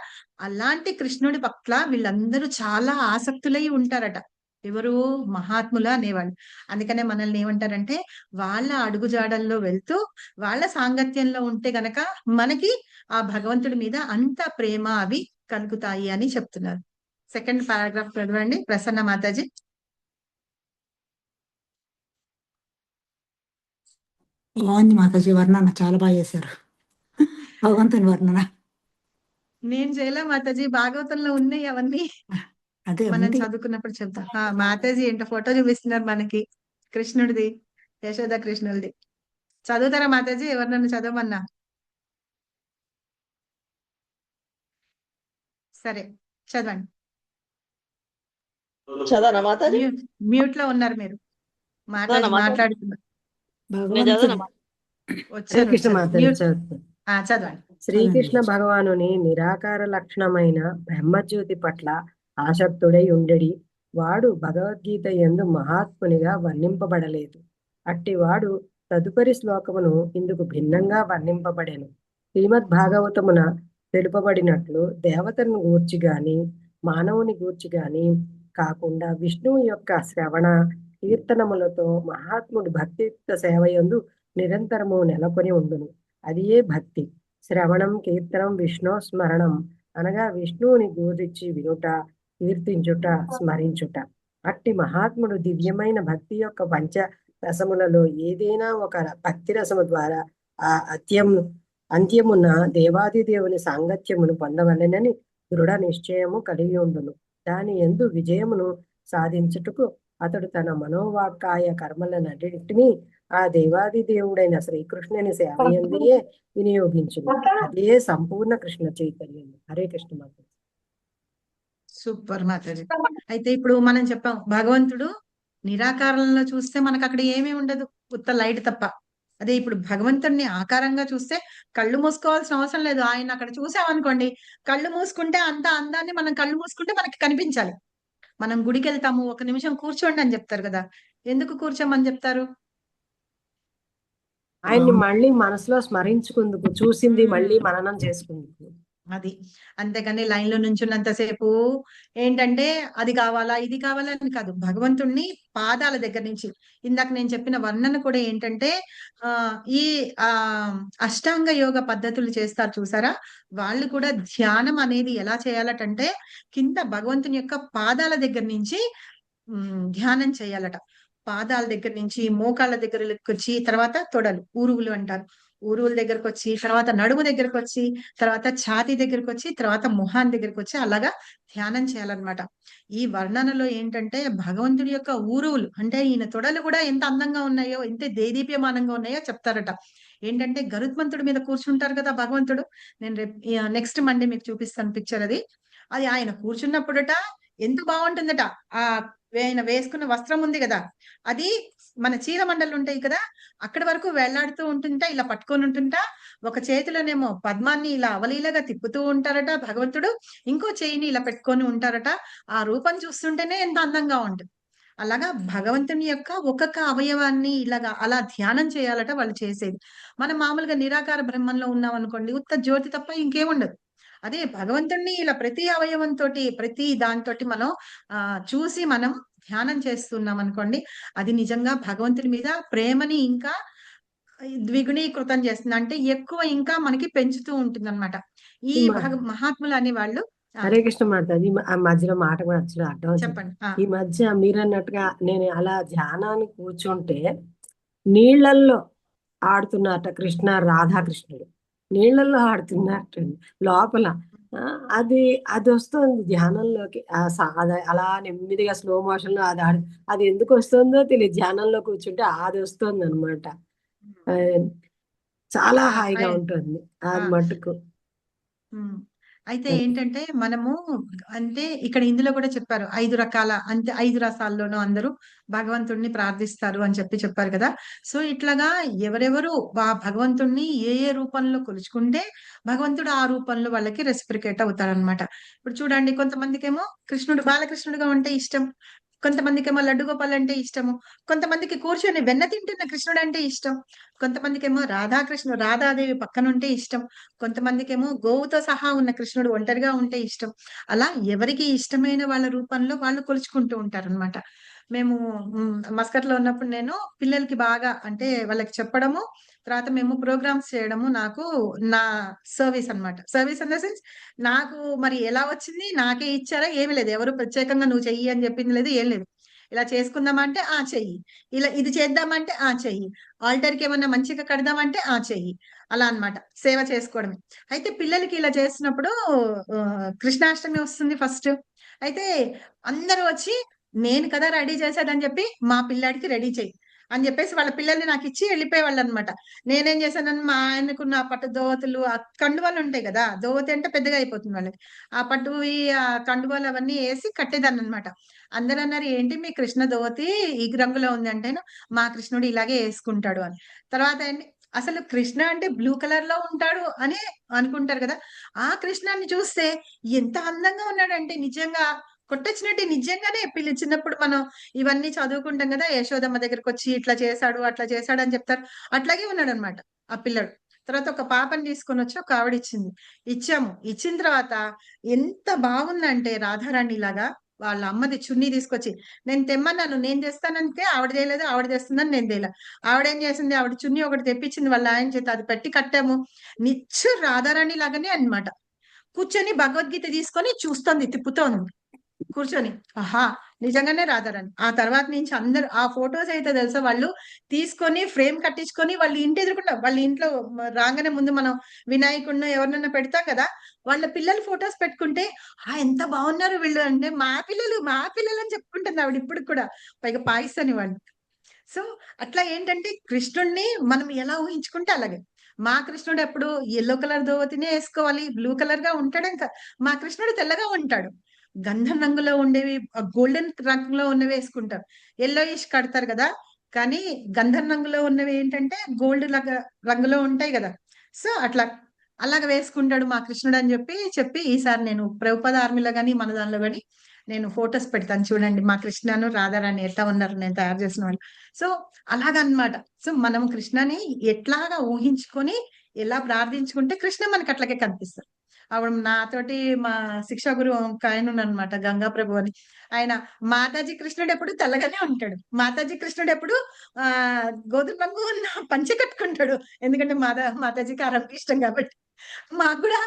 అలాంటి కృష్ణుడి పట్ల వీళ్ళందరూ చాలా ఆసక్తులై ఉంటారట. ఎవరు? మహాత్ములు అనేవాళ్ళు. అందుకనే మనల్ని ఏమంటారంటే వాళ్ళ అడుగుజాడల్లో వెళ్తూ వాళ్ళ సాంగత్యంలో ఉంటే గనక మనకి ఆ భగవంతుడి మీద అంత ప్రేమ అవి కలుగుతాయి అని చెప్తున్నారు. సెకండ్ పారాగ్రాఫ్ చదవండి ప్రసన్న మాతాజీ. బాగుంది మాతాజీ, వర్ణన చాలా బాగా చేశారు. భగవంతుని వర్ణన నేను చేయలే మాతాజీ, భాగవతంలో ఉన్నాయి అవన్నీ, అదే మనం ఉంది. చదువుకున్నప్పుడు చెప్తా. మాతాజీ ఏంటో ఫోటో చూపిస్తున్నారు మనకి కృష్ణుడిది, యశోద కృష్ణుడిది. చదువుతారా మాతాజీ? ఎవరినన్నా చదవమన్నా? సరే చదవండి. చదవనా మాతాజీ? మ్యూట్ లో ఉన్నారు మీరు, మాతాజీ మాట్లాడుతున్నారు. నేను చదవనా? శ్రీకృష్ణ మాతాజీ చదువుతాను. చదవండి. శ్రీకృష్ణ భగవానుని నిరాకార లక్షణమైన బ్రహ్మజ్యోతి పట్ల ఆసక్తుడై ఉండడి వాడు భగవద్గీత యందు మహాత్మునిగా వర్ణింపబడలేదు. అట్టివాడు తదుపరి శ్లోకమును ఇందుకు భిన్నంగా వర్ణింపబడెను. శ్రీమద్ భాగవతమున తెలుపబడినట్లు దేవతను గూర్చి గాని మానవుని గూర్చి గాని కాకుండా విష్ణువు యొక్క శ్రవణ కీర్తనములతో మహాత్ముడు భక్తియుక్త సేవయందు నిరంతరము నెలకొని ఉండును. అది ఏ భక్తి. శ్రవణం కీర్తనం విష్ణు స్మరణం అనగా విష్ణువుని గురించి వినుట, కీర్తించుట, స్మరించుట. అట్టి మహాత్ముడు దివ్యమైన భక్తి యొక్క పంచ రసములలో ఏదైనా ఒక భక్తి రసము ద్వారా ఆ అంత్యమున దేవాది దేవుని సాంగత్యమును పొందవలెనని దృఢ నిశ్చయము కలిగి ఉండును. దాని యందు విజయమును సాధించుటకు అతడు తన మనోవాక్కాయ కర్మలన్నిటినీ ఆ దేవాది దేవుడైన శ్రీకృష్ణుని సేవయందే వినియోగించును. అదే సంపూర్ణ కృష్ణ చైతన్యం. హరే కృష్ణ మాతాజీ. సూపర్ మాతాజీ. అయితే ఇప్పుడు మనం చెప్పాం భగవంతుడు నిరాకారంలో చూస్తే మనకు అక్కడ ఏమీ ఉండదు, ఉత్త లైట్ తప్ప. అదే ఇప్పుడు భగవంతుడిని ఆకారంగా చూస్తే కళ్ళు మూసుకోవాల్సిన అవసరం లేదు. ఆయన అక్కడ చూసామనుకోండి, కళ్ళు మూసుకుంటే అంత అందాన్ని మనం కళ్ళు మూసుకుంటే మనకి కనిపించాలి. మనం గుడికి వెళ్తాము, ఒక నిమిషం కూర్చోండి అని చెప్తారు కదా, ఎందుకు కూర్చోమని చెప్తారు? ఆయన్ని మళ్ళీ మనసులో స్మరించుకుందుకు, చూసింది మళ్ళీ మననం చేసుకుందుకు. అది అంతేగాని లైన్ లో నుంచున్నంతసేపు ఏంటంటే అది కావాలా ఇది కావాలా అని కాదు. భగవంతుణ్ణి పాదాల దగ్గర నుంచి ఇందాక నేను చెప్పిన వర్ణన కూడా ఏంటంటే ఈ అష్టాంగ యోగ పద్ధతులు చేస్తారు చూసారా, వాళ్ళు కూడా ధ్యానం అనేది ఎలా చేయాలటంటే కింద భగవంతుని యొక్క పాదాల దగ్గర నుంచి ధ్యానం చేయాలట. పాదాల దగ్గర నుంచి మోకాళ్ళ దగ్గరకు వచ్చి, తర్వాత తొడలు ఊరువులు అంటారు. ఊరువుల దగ్గరకు వచ్చి, తర్వాత నడుము దగ్గరకు వచ్చి, తర్వాత ఛాతీ దగ్గరకు వచ్చి, తర్వాత మొహాన్ దగ్గరకు వచ్చి అలాగా ధ్యానం చేయాలన్నమాట. ఈ వర్ణనలో ఏంటంటే భగవంతుడి యొక్క ఊరువులు అంటే ఈయన తొడలు కూడా ఎంత అందంగా ఉన్నాయో, ఎంత దేదీప్యమానంగా ఉన్నాయో చెప్తారట. ఏంటంటే గరుత్మంతుడి మీద కూర్చుంటారు కదా భగవంతుడు. నేను రేపు నెక్స్ట్ మండే మీకు చూపిస్తాను పిక్చర్ అది. అది ఆయన కూర్చున్నప్పుడట ఎంత బాగుంటుందట. ఆ ఆయన వేసుకున్న వస్త్రం ఉంది కదా, అది మన చీర మండలు ఉంటాయి కదా, అక్కడి వరకు వేళ్లాడుతూ ఉంటుంటా, ఇలా పట్టుకొని ఉంటుంటా. ఒక చేతిలోనేమో పద్మాన్ని ఇలా అవలీలగా తిప్పుతూ ఉంటారట భగవంతుడు, ఇంకో చేయిని ఇలా పెట్టుకొని ఉంటారట. ఆ రూపం చూస్తుంటేనే ఎంత అందంగా ఉంటుంది. అలాగా భగవంతుని యొక్క ఒక్కొక్క అవయవాన్ని ఇలాగా అలా ధ్యానం చేయాలట వాళ్ళు చేసేది. మనం మామూలుగా నిరాకార బ్రహ్మంలో ఉన్నాం అనుకోండి, ఉత్త జ్యోతి తప్ప ఇంకేముండదు. అదే భగవంతుణ్ణి ఇలా ప్రతి అవయవంతోటి ప్రతి దానితోటి మనం చూసి మనం ధ్యానం చేస్తున్నాం అనుకోండి, అది నిజంగా భగవంతుని మీద ప్రేమని ఇంకా ద్విగుణీకృతం చేస్తుంది. అంటే ఎక్కువ ఇంకా మనకి పెంచుతూ ఉంటుంది అనమాట. ఈ మహాత్ములు అనే వాళ్ళు. హరే కృష్ణ మాతాజీ, ఆ మధ్యలో మాట కూడా వచ్చిన అర్థం వచ్చింది. చెప్పండి. ఈ మధ్య మీరు అన్నట్టుగా నేను అలా ధ్యానాన్ని కూర్చుంటే నీళ్లల్లో ఆడుతున్నట్ట కృష్ణ, రాధాకృష్ణుడు నీళ్లలో ఆడుతున్నట్టు లోపల. అది అది వస్తుంది ధ్యానంలోకి. అలా నెమ్మదిగా స్లో మోషన్ లో అది ఎందుకు వస్తుందో తెలియదు. ధ్యానంలో కూర్చుంటే అది వస్తుంది అనమాట. చాలా హాయిగా ఉంటుంది అది మటుకు. అయితే ఏంటంటే మనము అంటే ఇక్కడ ఇందులో కూడా చెప్పారు 5 రకాల, అంటే 5 రసాల్లోనూ అందరూ భగవంతుణ్ణి ప్రార్థిస్తారు అని చెప్పారు కదా. సో ఇట్లాగా ఎవరెవరు ఆ భగవంతుణ్ణి ఏ ఏ రూపంలో కొలుచుకుంటే భగవంతుడు ఆ రూపంలో వాళ్ళకి రెసిప్రికేట్ అవుతారనమాట. ఇప్పుడు చూడండి, కొంతమందికేమో కృష్ణుడు బాలకృష్ణుడుగా ఉంటే ఇష్టం, కొంతమందికేమో లడ్డు గోపాల్ అంటే ఇష్టము, కొంతమందికి కూర్చొని వెన్న తింటున్న కృష్ణుడు అంటే ఇష్టం, కొంతమందికేమో రాధాదేవి పక్కన ఉంటే ఇష్టం, కొంతమందికేమో గోవుతో సహా ఉన్న కృష్ణుడు ఒంటరిగా ఉంటే ఇష్టం. అలా ఎవరికి ఇష్టమైన వాళ్ళ రూపంలో వాళ్ళు కొలుచుకుంటూ ఉంటారన్నమాట. మేము మస్కట్ లో ఉన్నప్పుడు నేను పిల్లలకి బాగా అంటే వాళ్ళకి చెప్పడము, తర్వాత మేము ప్రోగ్రామ్స్ చేయడము నాకు నా సర్వీస్ అన్నమాట. సర్వీస్ ఇన్ ద సెన్స్ నాకు మరి ఎలా వచ్చింది, నాకే ఇచ్చారా ఏమీ లేదు. ఎవరు ప్రత్యేకంగా నువ్వు చెయ్యి అని చెప్పింది లేదు, ఏం లేదు. ఇలా చేసుకుందామంటే చెయ్యి, ఇలా ఇది చేద్దామంటే చెయ్యి, ఆల్టర్కి ఏమన్నా మంచిగా కడదామంటే చెయ్యి, అలా అన్నమాట. సేవ చేసుకోవడమే. అయితే పిల్లలకి ఇలా చేసినప్పుడు కృష్ణాష్టమి వస్తుంది ఫస్ట్. అయితే అందరూ వచ్చి నేను కదా రెడీ చేసేదని చెప్పి మా పిల్లాడికి రెడీ చెయ్యి అని చెప్పేసి వాళ్ళ పిల్లల్ని నాకు ఇచ్చి వెళ్ళిపోయేవాళ్ళు అనమాట. నేనేం చేశానని మా ఆయనకున్న పట్టు దోవతులు, ఆ కండువాలు ఉంటాయి కదా, దోవతి అంటే పెద్దగా అయిపోతుంది వాళ్ళకి, ఆ పట్టువి ఆ కండువాలు అవన్నీ వేసి కట్టేదాన్ని అనమాట. అందరూ అన్నారు, ఏంటి మీ కృష్ణ దోవతి ఈ రంగులో ఉంది అంటే, మా కృష్ణుడు ఇలాగే వేసుకుంటాడు అని. తర్వాత అసలు కృష్ణ అంటే బ్లూ కలర్ లో ఉంటాడు అని అనుకుంటారు కదా, ఆ కృష్ణాన్ని చూస్తే ఎంత అందంగా ఉన్నాడంటే నిజంగా కొట్టొచ్చినట్టు. నిజంగానే చిన్నప్పుడు మనం ఇవన్నీ చదువుకుంటాం కదా, యశోదమ్మ దగ్గరకు వచ్చి ఇట్లా చేశాడు అట్లా చేశాడు అని చెప్తారు, అట్లాగే ఉన్నాడు అనమాట ఆ పిల్లడు. తర్వాత ఒక పాపని తీసుకొని వచ్చి ఒక ఆవిడ ఇచ్చాము. ఇచ్చిన తర్వాత ఎంత బాగుందంటే రాధారాణి లాగా వాళ్ళ అమ్మది చున్నీ తీసుకొచ్చి నేను తెమ్మన్నాను, నేను తెస్తానంటే ఆవిడ చేయలేదు, ఆవిడ తెస్తుందని నేను తేలా. ఆవిడేం చేసింది, ఆవిడ చున్నీ ఒకటి తెప్పించింది వాళ్ళ ఆయన చేత, అది పెట్టి కట్టాము. నిచ్చు రాధారాణి లాగానే అన్నమాట. కూర్చొని భగవద్గీత తీసుకొని చూస్తోంది, తిప్పుతోంది కూర్చొని. ఆహా, నిజంగానే రాధారాణి. ఆ తర్వాత నుంచి అందరు ఆ ఫొటోస్ అయితే తెలుసా వాళ్ళు తీసుకొని ఫ్రేమ్ కట్టించుకొని వాళ్ళ ఇంటి ఎదురుకుండా, వాళ్ళ ఇంట్లో రాగానే ముందు మనం వినాయకుడిని ఎవరినైనా పెడతాం కదా, వాళ్ళ పిల్లలు ఫొటోస్ పెట్టుకుంటే ఎంత బాగున్నారు వీళ్ళు అంటే, మా పిల్లలు అని చెప్పుకుంటుంది ఆవిడ ఇప్పుడు కూడా, పైగా పాకిస్తానీ వాళ్ళు. సో అట్లా ఏంటంటే కృష్ణుడిని మనం ఎలా ఊహించుకుంటే అలాగే. మా కృష్ణుడు ఎప్పుడు ఎల్లో కలర్ దోవతినే వేసుకోవాలి, బ్లూ కలర్ గా ఉంటాడు. ఇంకా మా కృష్ణుడు తెల్లగా ఉంటాడు. గంధం రంగులో ఉండేవి, గోల్డెన్ రంగులో ఉన్నవి వేసుకుంటారు. ఎల్లోయిష్ కడతారు కదా, కానీ గంధం రంగులో ఉన్నవి ఏంటంటే గోల్డ్ లాగా రంగులో ఉంటాయి కదా. సో అలాగ వేసుకుంటాడు మా కృష్ణుడు అని చెప్పి ఈసారి నేను ప్రభుపాద ఆర్మీలో గాని మన దానిలో గాని నేను ఫొటోస్ పెడతాను, చూడండి మా కృష్ణను రాధారాణి ఎట్లా ఉన్నారు నేను తయారు చేసిన వాళ్ళు. సో అలాగనమాట. సో మనం కృష్ణని ఎట్లాగా ఊహించుకొని ఎలా ప్రార్థించుకుంటే కృష్ణ మనకి అట్లాగే కనిపిస్తారు. ఆవిడ నాతోటి మా శిక్షా గురువు ఒక ఆయన అనమాట, గంగా ప్రభు అని. ఆయన మాతాజీ కృష్ణుడు ఎప్పుడు తెల్లగానే ఉంటాడు, మాతాజీ కృష్ణుడు ఎప్పుడు గోధుమ రంగు ఉన్న పంచె కట్టుకుంటాడు, ఎందుకంటే మాతాజీకి ఆ రంగు ఇష్టం కాబట్టి. మాకు కూడా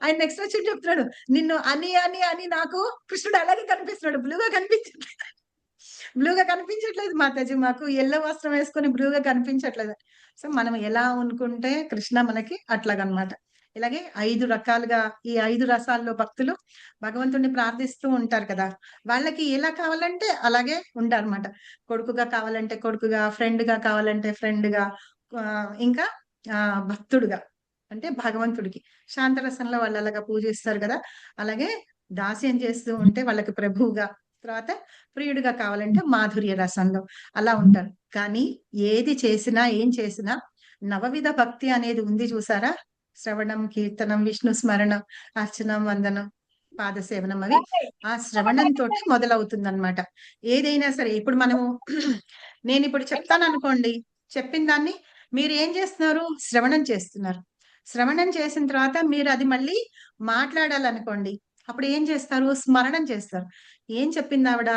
ఆయన నెక్స్ట్ వచ్చి చెప్తున్నాడు, నిన్ను అని అని అని నాకు కృష్ణుడు అలాగే కనిపిస్తున్నాడు, బ్లూగా కనిపించట్లేదు. బ్లూగా కనిపించట్లేదు మాతాజీ, మాకు ఎల్లో వస్త్రం వేసుకొని బ్లూగా కనిపించట్లేదు. సో మనం ఎలా అనుకుంటే కృష్ణ మనకి అట్లాగనమాట. ఇలాగే 5 రకాలుగా ఈ 5 రసాల్లో భక్తులు భగవంతుడిని ప్రార్థిస్తూ ఉంటారు కదా. వాళ్ళకి ఎలా కావాలంటే అలాగే ఉంటారన్నమాట. కొడుకుగా కావాలంటే కొడుకుగా, ఫ్రెండ్ గా కావాలంటే ఫ్రెండ్ గా, ఇంకా భక్తుడుగా అంటే భగవంతుడికి శాంతరసంలో వాళ్ళు అలాగా పూజిస్తారు కదా. అలాగే దాస్యం చేస్తూ ఉంటే వాళ్ళకి ప్రభువుగా, తర్వాత ప్రియుడిగా కావాలంటే మాధుర్య రసంలో అలా ఉంటారు. కానీ ఏది చేసినా ఏం చేసినా నవవిధ భక్తి అనేది ఉంది చూసారా. శ్రవణం, కీర్తనం, విష్ణు స్మరణం, అర్చనం, వందనం, పాదసేవనం, అవి ఆ శ్రవణంతో మొదలవుతుందన్నమాట. ఏదైనా సరే ఇప్పుడు మనము నేను ఇప్పుడు చెప్తాను అనుకోండి, చెప్పిన దాన్ని మీరు ఏం చేస్తున్నారు, శ్రవణం చేస్తున్నారు. శ్రవణం చేసిన తర్వాత మీరు అది మళ్ళీ మాట్లాడాలనుకోండి, అప్పుడు ఏం చేస్తారు, స్మరణం చేస్తారు. ఏం చెప్పింది ఆవిడ,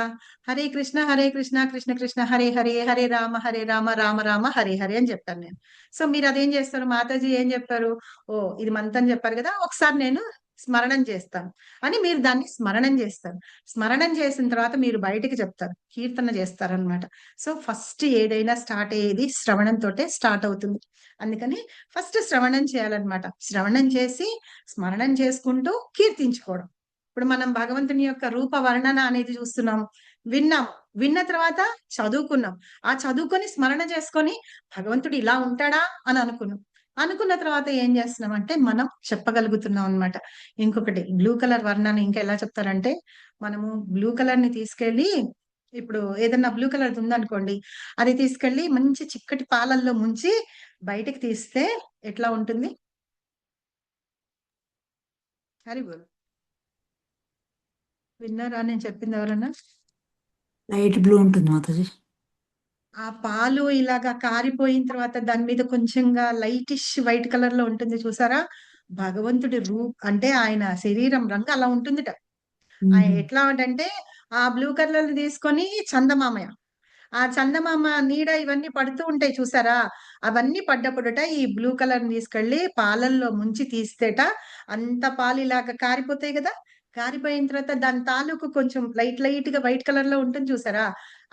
హరే కృష్ణ కృష్ణ కృష్ణ హరే హరే, హరే రామ రామ రామ హరే హరే అని చెప్పాను నేను. సో మీరు అదేం చేస్తారు, మాతాజీ ఏం చెప్పారు, ఓ ఇది మంత్రం చెప్పారు కదా, ఒకసారి నేను స్మరణం చేస్తాను అని మీరు దాన్ని స్మరణం చేస్తారు. స్మరణం చేసిన తర్వాత మీరు బయటికి చెప్తారు, కీర్తన చేస్తారనమాట. సో ఫస్ట్ ఏదైనా స్టార్ట్ అయ్యేది శ్రవణంతో స్టార్ట్ అవుతుంది. అందుకని ఫస్ట్ శ్రవణం చేయాలన్నమాట. శ్రవణం చేసి స్మరణం చేసుకుంటూ కీర్తించుకోవడం. ఇప్పుడు మనం భగవంతుని యొక్క రూప వర్ణన అనేది చూస్తున్నాము, విన్నాం, విన్న తర్వాత చదువుకున్నాం, ఆ చదువుకొని స్మరణ చేసుకొని భగవంతుడు ఇలా ఉంటాడా అని అనుకున్న తర్వాత ఏం చేస్తున్నాం అంటే మనం చెప్పగలుగుతున్నాం అన్నమాట. ఇంకొకటి బ్లూ కలర్ వర్ణన ఇంకా ఎలా చెప్తారంటే, మనము బ్లూ కలర్ ని తీసుకెళ్లి, ఇప్పుడు ఏదన్నా బ్లూ కలర్ ఉందనుకోండి, అది తీసుకెళ్లి మంచి చిక్కటి పాలల్లో ముంచి బయటికి తీస్తే ఎట్లా ఉంటుంది, హరి బోల్, విన్నారా నేను చెప్పింది ఎవరన్నా? లైట్ బ్లూ ఉంటుంది మాతాజీ. ఆ పాలు ఇలాగా కారిపోయిన తర్వాత దాని మీద కొంచెంగా లైటిష్ వైట్ కలర్ లో ఉంటుంది చూసారా. భగవంతుడి అంటే ఆయన శరీరం రంగు అలా ఉంటుందిట. ఆయన ఎట్లా అంటే ఆ బ్లూ కలర్ తీసుకొని చందమామయ్య, ఆ చందమామ నీడ ఇవన్నీ పడుతూ ఉంటాయి చూసారా, అవన్నీ పడ్డప్పుడట ఈ బ్లూ కలర్ తీసుకెళ్లి పాలల్లో ముంచి తీస్తేట అంత పాలు ఇలాగా కారిపోతాయి కదా. కారిపోయిన తర్వాత దాని తాలూకు కొంచెం లైట్ గా వైట్ కలర్ లో ఉంటుంది చూసారా,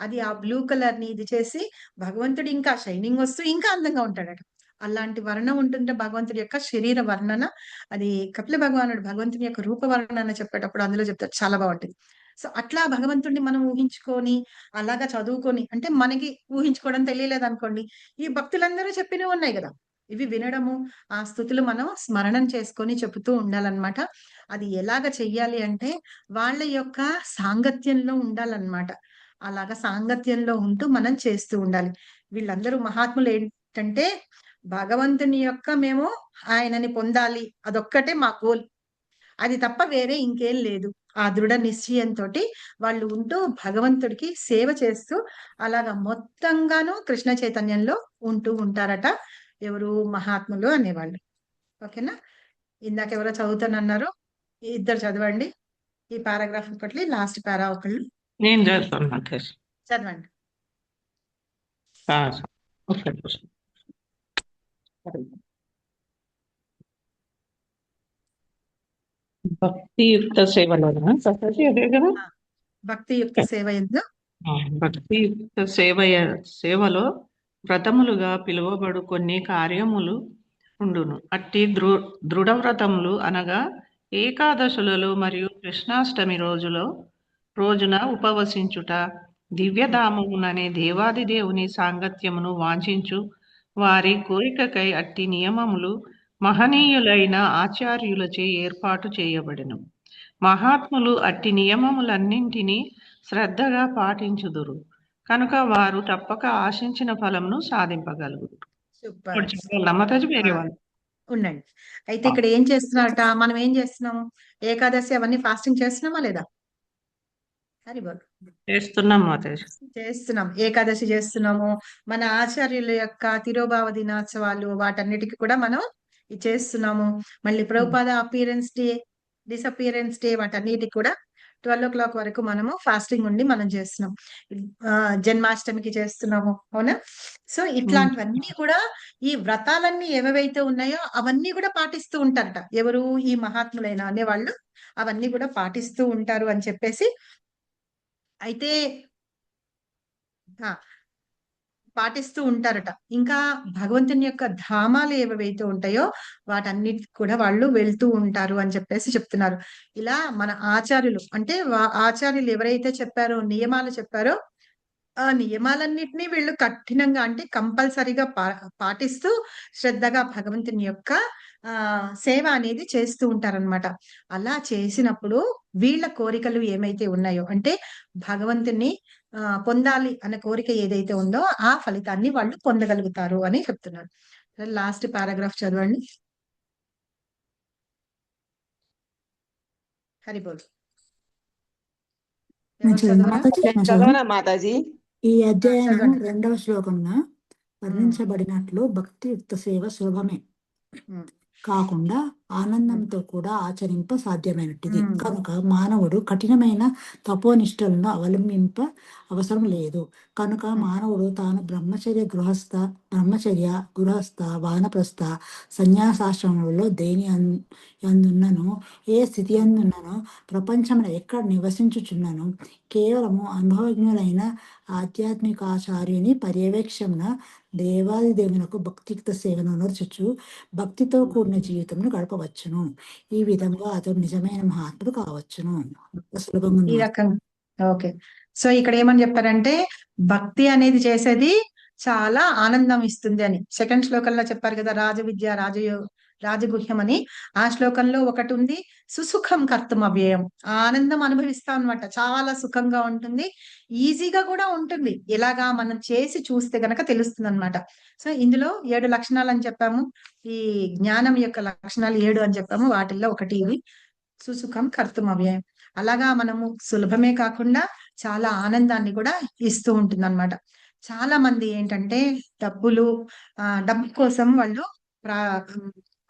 అది ఆ బ్లూ కలర్ ని ఇది చేసి భగవంతుడు ఇంకా షైనింగ్ వస్తూ ఇంకా అందంగా ఉంటాడట. అలాంటి వర్ణం ఉంటుంటే భగవంతుడి యొక్క శరీర వర్ణన, అది కపిల భగవానుడు భగవంతుని యొక్క రూప వర్ణన చెప్పేటప్పుడు అందులో చెప్తారు, చాలా బాగుంటుంది. సో అట్లా భగవంతుడిని మనం ఊహించుకొని అలాగా చదువుకొని, అంటే మనకి ఊహించుకోవడం తెలియలేదు అనుకోండి, ఈ భక్తులందరూ చెప్పినవి ఉన్నాయి కదా, ఇవి వినడము, ఆ స్థుతులు మనం స్మరణం చేసుకొని చెబుతూ ఉండాలన్నమాట. అది ఎలాగ చెయ్యాలి అంటే వాళ్ళ యొక్క సాంగత్యంలో ఉండాలన్నమాట. అలాగా సాంగత్యంలో ఉంటూ మనం చేస్తూ ఉండాలి. వీళ్ళందరూ మహాత్ములు ఏంటంటే భగవంతుని యొక్క మేము ఆయనని పొందాలి, అదొక్కటే మా గోల్, అది తప్ప వేరే ఇంకేం లేదు. ఆ దృఢ నిశ్చయంతో వాళ్ళు ఉంటూ భగవంతుడికి సేవ చేస్తూ అలాగా మొత్తంగాను కృష్ణ చైతన్యంలో ఉంటూ ఉంటారట ఎవరు, మహాత్ములు అనేవాళ్ళు. ఓకేనా, ఇందాక ఎవరో చదువుతానన్నారు, ఇద్దరు చదవండి ఈ పారాగ్రాఫ్ ఒకటి, లాస్ట్ పారా ఒకళ్ళు. నేను చదువుతాను మాతాజీ. చదవండి. ఒక్క నిమిషం. భక్తియుక్త సేవలోనా మాతాజీ, అదే కదా? భక్తియుక్త సేవ ఎందు, భక్తియుక్త సేవలో వ్రతములుగా పిలువబడు కొన్ని కార్యములు ఉండును. అట్టి దృఢ వ్రతములు అనగా ఏకాదశులలో మరియు కృష్ణాష్టమి రోజున ఉపవసించుట, దివ్యధామముననే దేవాది దేవుని సాంగత్యమును వాంఛించు వారి కోరికకై అట్టి నియమములు మహనీయులైన ఆచార్యులచే ఏర్పాటు చేయబడెను. మహాత్ములు అట్టి నియమములన్నింటినీ శ్రద్ధగా పాటించుదురు కనుక వారు తప్పక ఆశించిన ఫలమును సాధింపగలుగురు. ఉండండి. అయితే ఇక్కడ ఏం చేస్తున్నారట, మనం ఏం చేస్తున్నాము, ఏకాదశి అవన్నీ ఫాస్టింగ్ చేస్తున్నామా లేదా? చేస్తున్నాం మాతాజీ, చేస్తున్నాం. ఏకాదశి చేస్తున్నాము, మన ఆచార్యుల యొక్క తిరోభావ దినోత్సవాలు వాటన్నిటికీ కూడా మనం ఇది చేస్తున్నాము. మళ్ళీ Prabhupada appearance day, disappearance day, వాటన్నిటికి కూడా 12 o'clock వరకు మనము ఫాస్టింగ్ ఉండి మనం చేస్తున్నాం. జన్మాష్టమికి చేస్తున్నాము, అవునా? సో ఇట్లాంటివన్నీ కూడా ఈ వ్రతాలన్నీ ఏవైతే ఉన్నాయో అవన్నీ కూడా పాటిస్తూ ఉంటారట ఎవరు, ఈ మహాత్ములైన అనేవాళ్ళు అవన్నీ కూడా పాటిస్తూ ఉంటారు అని చెప్పేసి. అయితే ఆ, పాటిస్తూ ఉంటారట. ఇంకా భగవంతుని యొక్క ధామాలు ఏవైతే ఉంటాయో వాటన్నిటి కూడా వాళ్ళు వెళ్తూ ఉంటారు అని చెప్పేసి చెప్తున్నారు. ఇలా మన ఆచార్యులు అంటే ఆచార్యులు ఎవరైతే చెప్పారో, నియమాలు చెప్పారో ఆ నియమాలన్నిటినీ వీళ్ళు కఠినంగా అంటే కంపల్సరీగా పాటిస్తూ శ్రద్ధగా భగవంతుని యొక్క సేవ అనేది చేస్తూ ఉంటారనమాట. అలా చేసినప్పుడు వీళ్ళ కోరికలు ఏమైతే ఉన్నాయో అంటే భగవంతుని పొందాలి అన్న కోరిక ఏదైతే ఉందో ఆ ఫలితాన్ని వాళ్ళు పొందగలుగుతారు అని చెప్తున్నారు. లాస్ట్ పారాగ్రాఫ్ చదవండి. హరిబోల్. నేను ఎవరు చదవనా చదవరా? మాతాజీ? నేను చదవనా? చదవనా మాతాజీ? ఈ అధ్యాయం చదవండి. 2వ శ్లోకంలో వర్ణించబడినట్లు భక్తియుక్త సేవ సులభమే కాకుండా ఆనందంతో కూడా ఆచరింప సాధ్యమైనట్టిది. కనుక మానవుడు కఠినమైన తపోనిష్టలను అవలంబింప అవసరం లేదు. కనుక మానవుడు తాను బ్రహ్మచర్య గృహస్థ వానప్రస్థ సన్యాసాశ్రమంలో దేని అందున్నను ఏ స్థితి అందున్నను ప్రపంచంలో ఎక్కడ నివసించుచున్నను కేవలము అనుభవజ్ఞులైన ఆధ్యాత్మికాచార్యుని పర్యవేక్షణ దేవాది దేవునకు భక్తియుక్త సేవను నడుచుచు భక్తితో కూడిన జీవితంను గడపవచ్చును. ఈ విధంగా అతడు నిజమైన మహాత్ముడు కావచ్చును. సులభంగా ఈ రకంగా. ఓకే. సో ఇక్కడ ఏమని చెప్పారంటే భక్తి అనేది చేసేది చాలా ఆనందం ఇస్తుంది అని. సెకండ్ శ్లోకంలో చెప్పారు కదా, రాజవిద్య రాజగుహ్యం అని. ఆ శ్లోకంలో ఒకటి ఉంది, సుసుఖం కర్తం అవ్యయం. ఆనందం అనుభవిస్తాం అనమాట. చాలా సుఖంగా ఉంటుంది, ఈజీగా కూడా ఉంటుంది. ఇలాగా మనం చేసి చూస్తే గనక తెలుస్తుంది అనమాట. సో ఇందులో 7 లక్షణాలు అని చెప్పాము. ఈ జ్ఞానం యొక్క లక్షణాలు 7 అని చెప్పాము. వాటిల్లో ఒకటి ఇది సుసుఖం కర్తం అవ్యయం. అలాగా మనము సులభమే కాకుండా చాలా ఆనందాన్ని కూడా ఇస్తూ ఉంటుంది అనమాట. చాలా మంది ఏంటంటే డబ్బు కోసం వాళ్ళు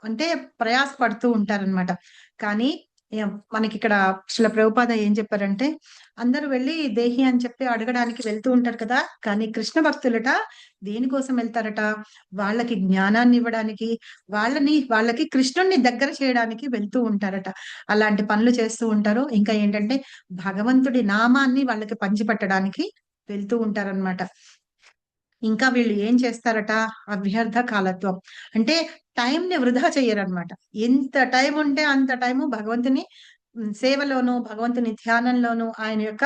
అంటే ప్రయాసపడుతూ ఉంటారనమాట. కానీ మనకి ఇక్కడ శ్రీల ప్రభుపాద ఏం చెప్పారంటే, అందరూ వెళ్ళి దేహి అని చెప్పి అడగడానికి వెళ్తూ ఉంటారు కదా, కానీ కృష్ణ భక్తులట దేనికోసం వెళ్తారట, వాళ్ళకి జ్ఞానాన్ని ఇవ్వడానికి, వాళ్ళకి కృష్ణుణ్ణి దగ్గర చేయడానికి వెళ్తూ ఉంటారట. అలాంటి పనులు చేస్తూ ఉంటారు. ఇంకా ఏంటంటే భగవంతుడి నామాన్ని వాళ్ళకి పంచిపెట్టడానికి వెళ్తూ ఉంటారనమాట. ఇంకా వీళ్ళు ఏం చేస్తారట, అవ్యర్థ కాలత్వం అంటే టైం ని వృధా చెయ్యరనమాట. ఎంత టైం ఉంటే అంత టైము భగవంతుని సేవలోను, భగవంతుని ధ్యానంలోను, ఆయన యొక్క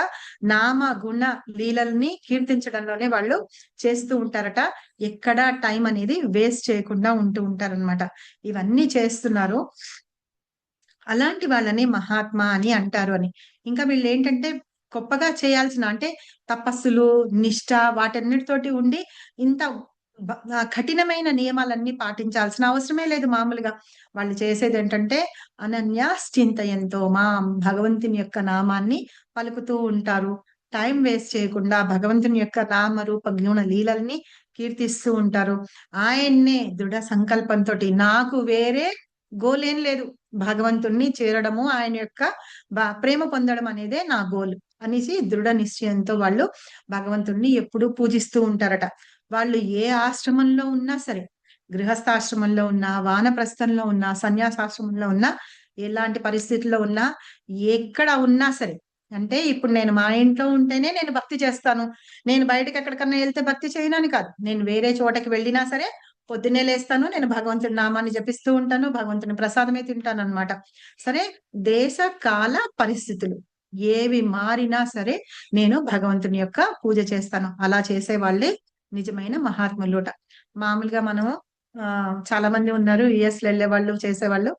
నామ గుణ లీలల్ని కీర్తించడంలోనే వాళ్ళు చేస్తూ ఉంటారట. ఎక్కడ టైం అనేది వేస్ట్ చేయకుండా ఉంటూ ఉంటారనమాట. ఇవన్నీ చేస్తున్నారు. అలాంటి వాళ్ళని మహాత్మా అని అంటారు అని. ఇంకా వీళ్ళు ఏంటంటే గొప్పగా చేయాల్సిన అంటే తపస్సులు, నిష్ఠ వాటన్నిటితోటి ఉండి ఇంత కఠినమైన నియమాలన్నీ పాటించాల్సిన అవసరమే లేదు. మామూలుగా వాళ్ళు చేసేది ఏంటంటే అనన్యాశ్చింతయంతో భగవంతుని యొక్క నామాన్ని పలుకుతూ ఉంటారు. టైం వేస్ట్ చేయకుండా భగవంతుని యొక్క నామ రూప గుణ లీలల్ని కీర్తిస్తూ ఉంటారు. ఆయన్నే దృఢ సంకల్పంతో నాకు వేరే గోల్ ఏం లేదు, భగవంతుణ్ణి చేరడము, ఆయన యొక్క ప్రేమ పొందడం అనేదే నా గోల్ అనేసి దృఢ నిశ్చయంతో వాళ్ళు భగవంతుణ్ణి ఎప్పుడూ పూజిస్తూ ఉంటారట. వాళ్ళు ఏ ఆశ్రమంలో ఉన్నా సరే, గృహస్థాశ్రమంలో ఉన్నా, వానప్రస్థంలో ఉన్నా, సన్యాసాశ్రమంలో ఉన్నా, ఎలాంటి పరిస్థితుల్లో ఉన్నా, ఎక్కడ ఉన్నా సరే, అంటే ఇప్పుడు నేను మా ఇంట్లో ఉంటేనే నేను భక్తి చేస్తాను, నేను బయటకు ఎక్కడికన్నా వెళ్తే భక్తి చేయనని కాదు. నేను వేరే చోటకి వెళ్ళినా సరే పొద్దున్నే లేస్తాను, నేను భగవంతుడి నామాన్ని జపిస్తూ ఉంటాను, భగవంతుని ప్రసాదమే తింటాను అనమాట. సరే, దేశ కాల పరిస్థితులు ఏవి మారినా సరే నేను భగవంతుని యొక్క పూజ చేస్తాను. అలా చేసే వాళ్ళే నిజమైన మహాత్ములుట. మామూలుగా మనం చాలా మంది ఉన్నారు యుఎస్ వెళ్ళే వాళ్ళు, చేసేవాళ్ళు.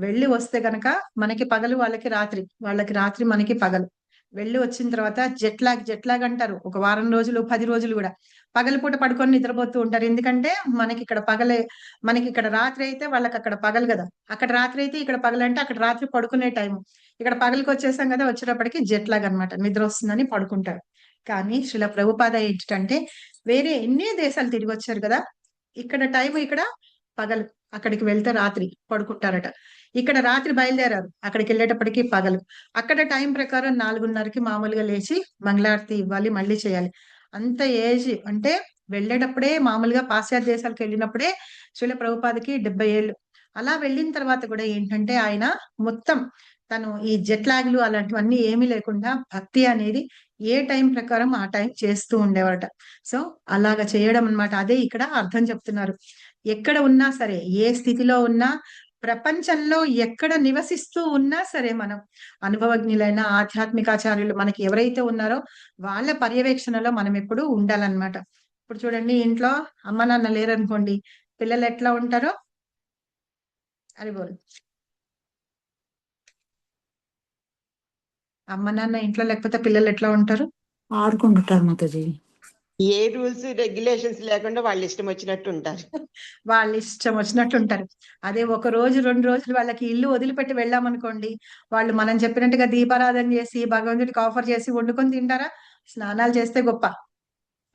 వెళ్ళి వస్తే గనక మనకి పగలు, వాళ్ళకి రాత్రి మనకి పగలు. వెళ్ళి వచ్చిన తర్వాత జెట్ లాగ్ అంటారు. ఒక వారం రోజులు 10 రోజులు కూడా పగలపూట పడుకొని నిద్రపోతూ ఉంటారు. ఎందుకంటే మనకి ఇక్కడ రాత్రి అయితే వాళ్ళకి అక్కడ పగలు కదా, అక్కడ రాత్రి అయితే ఇక్కడ పగలంటే అక్కడ రాత్రి పడుకునే టైం. ఇక్కడ పగలికి వచ్చేసాం కదా, వచ్చేటప్పటికి జెట్ లాగ్ అనమాట, నిద్ర వస్తుందని పడుకుంటారు. కానీ శ్రీల ప్రభుపాద ఏంటంటే వేరే ఎన్ని దేశాలు తిరిగి వచ్చారు కదా, ఇక్కడ టైం ఇక్కడ పగలు, అక్కడికి వెళ్తే రాత్రి పడుకుంటారట. ఇక్కడ రాత్రి బయలుదేరారు, అక్కడికి వెళ్ళేటప్పటికి పగలు. అక్కడ టైం ప్రకారం 4:30కి మామూలుగా లేచి మంగళారతి ఇవ్వాలి, మళ్ళీ చేయాలి. అంత ఏజ్ అంటే వెళ్ళేటప్పుడే మామూలుగా పాశ్చాత్య దేశాలకు వెళ్ళినప్పుడే శ్రీల ప్రభుపాదకి 70 ఏళ్ళు. అలా వెళ్ళిన తర్వాత కూడా ఏంటంటే ఆయన మొత్తం తను ఈ జెట్ లాగ్లు అలాంటివన్నీ ఏమీ లేకుండా భక్తి అనేది ఏ టైం ప్రకారం ఆ టైం చేస్తూ ఉండేవారట. సో అలాగా చేయడం అన్నమాట. అదే ఇక్కడ అర్థం చెప్తున్నారు. ఎక్కడ ఉన్నా సరే, ఏ స్థితిలో ఉన్నా, ప్రపంచంలో ఎక్కడ నివసిస్తూ ఉన్నా సరే, మనం అనుభవజ్ఞులైన ఆధ్యాత్మికాచార్యులు మనకి ఎవరైతే ఉన్నారో వాళ్ళ పర్యవేక్షణలో మనం ఎప్పుడు ఉండాలన్నమాట. ఇప్పుడు చూడండి, ఇంట్లో అమ్మ నాన్న లేరనుకోండి, పిల్లలు ఎట్లా ఉంటారో అది బోల్ అమ్మ నాన్న ఇంట్లో లేకపోతే పిల్లలు ఎట్లా ఉంటారు? ఆడుకుంటుంటారు మాతాజీ. ఏ రూల్స్ రెగ్యులేషన్స్ లేకుండా వాళ్ళ ఇష్టం వచ్చినట్టు ఉంటారు. వాళ్ళ ఇష్టం వచ్చినట్టు ఉంటారు. అదే ఒక రోజు 2 రోజులు వాళ్ళకి ఇల్లు వదిలిపెట్టి వెళ్ళామనుకోండి, వాళ్ళు మనం చెప్పినట్టుగా దీపారాధన చేసి భగవంతుడికి ఆఫర్ చేసి వండుకొని తింటారా? స్నానాలు చేస్తే గొప్ప,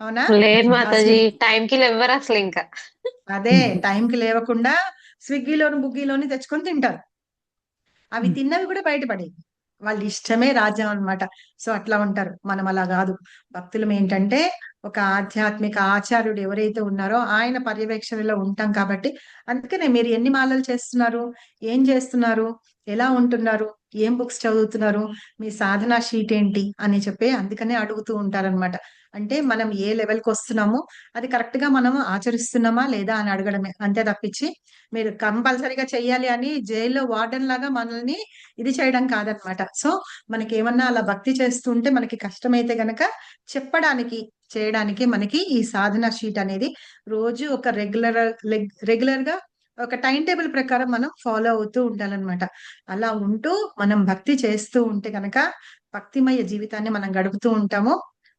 అవునా? లేదు ఆ మాతాజీ, టైంకి లేవరు అసలు ఇంకా. అదే టైంకి లేవకుండా స్విగ్గీలోను బుగ్గీలోని తెచ్చుకొని తింటారు. అవి తిన్నవి కూడా బయటపడే, వాళ్ళ ఇష్టమే రాజ్యం అన్నమాట. సో అట్లా ఉంటారు. మనం అలా కాదు. భక్తులం ఏంటంటే ఒక ఆధ్యాత్మిక ఆచార్యుడు ఎవరైతే ఉన్నారో ఆయన పర్యవేక్షణలో ఉంటాం కాబట్టి, అందుకనే మీరు ఎన్ని మాలలు చేస్తున్నారు, ఏం చేస్తున్నారు, ఎలా ఉంటున్నారు, ఏం బుక్స్ చదువుతున్నారు, మీ సాధనా షీట్ ఏంటి అని చెప్పి అందుకనే అడుగుతూ ఉంటారన్నమాట. అంటే మనం ఏ లెవెల్కి వస్తున్నామో అది కరెక్ట్ గా మనం ఆచరిస్తున్నామా లేదా అని అడగడమే, అంతే తప్పించి మీరు కంపల్సరీగా చెయ్యాలి అని జైల్లో వార్డెన్ లాగా మనల్ని ఇది చేయడం కాదనమాట. సో మనకి ఏమన్నా అలా భక్తి చేస్తుంటే మనకి కష్టమైతే గనక చెప్పడానికి, చేయడానికి మనకి ఈ సాధన షీట్ అనేది రోజు ఒక రెగ్యులర్ గా ఒక టైం టేబుల్ ప్రకారం మనం ఫాలో అవుతూ ఉండాలన్నమాట. అలా ఉంటూ మనం భక్తి చేస్తూ ఉంటే గనక భక్తిమయ జీవితాన్ని మనం గడుపుతూ ఉంటాము.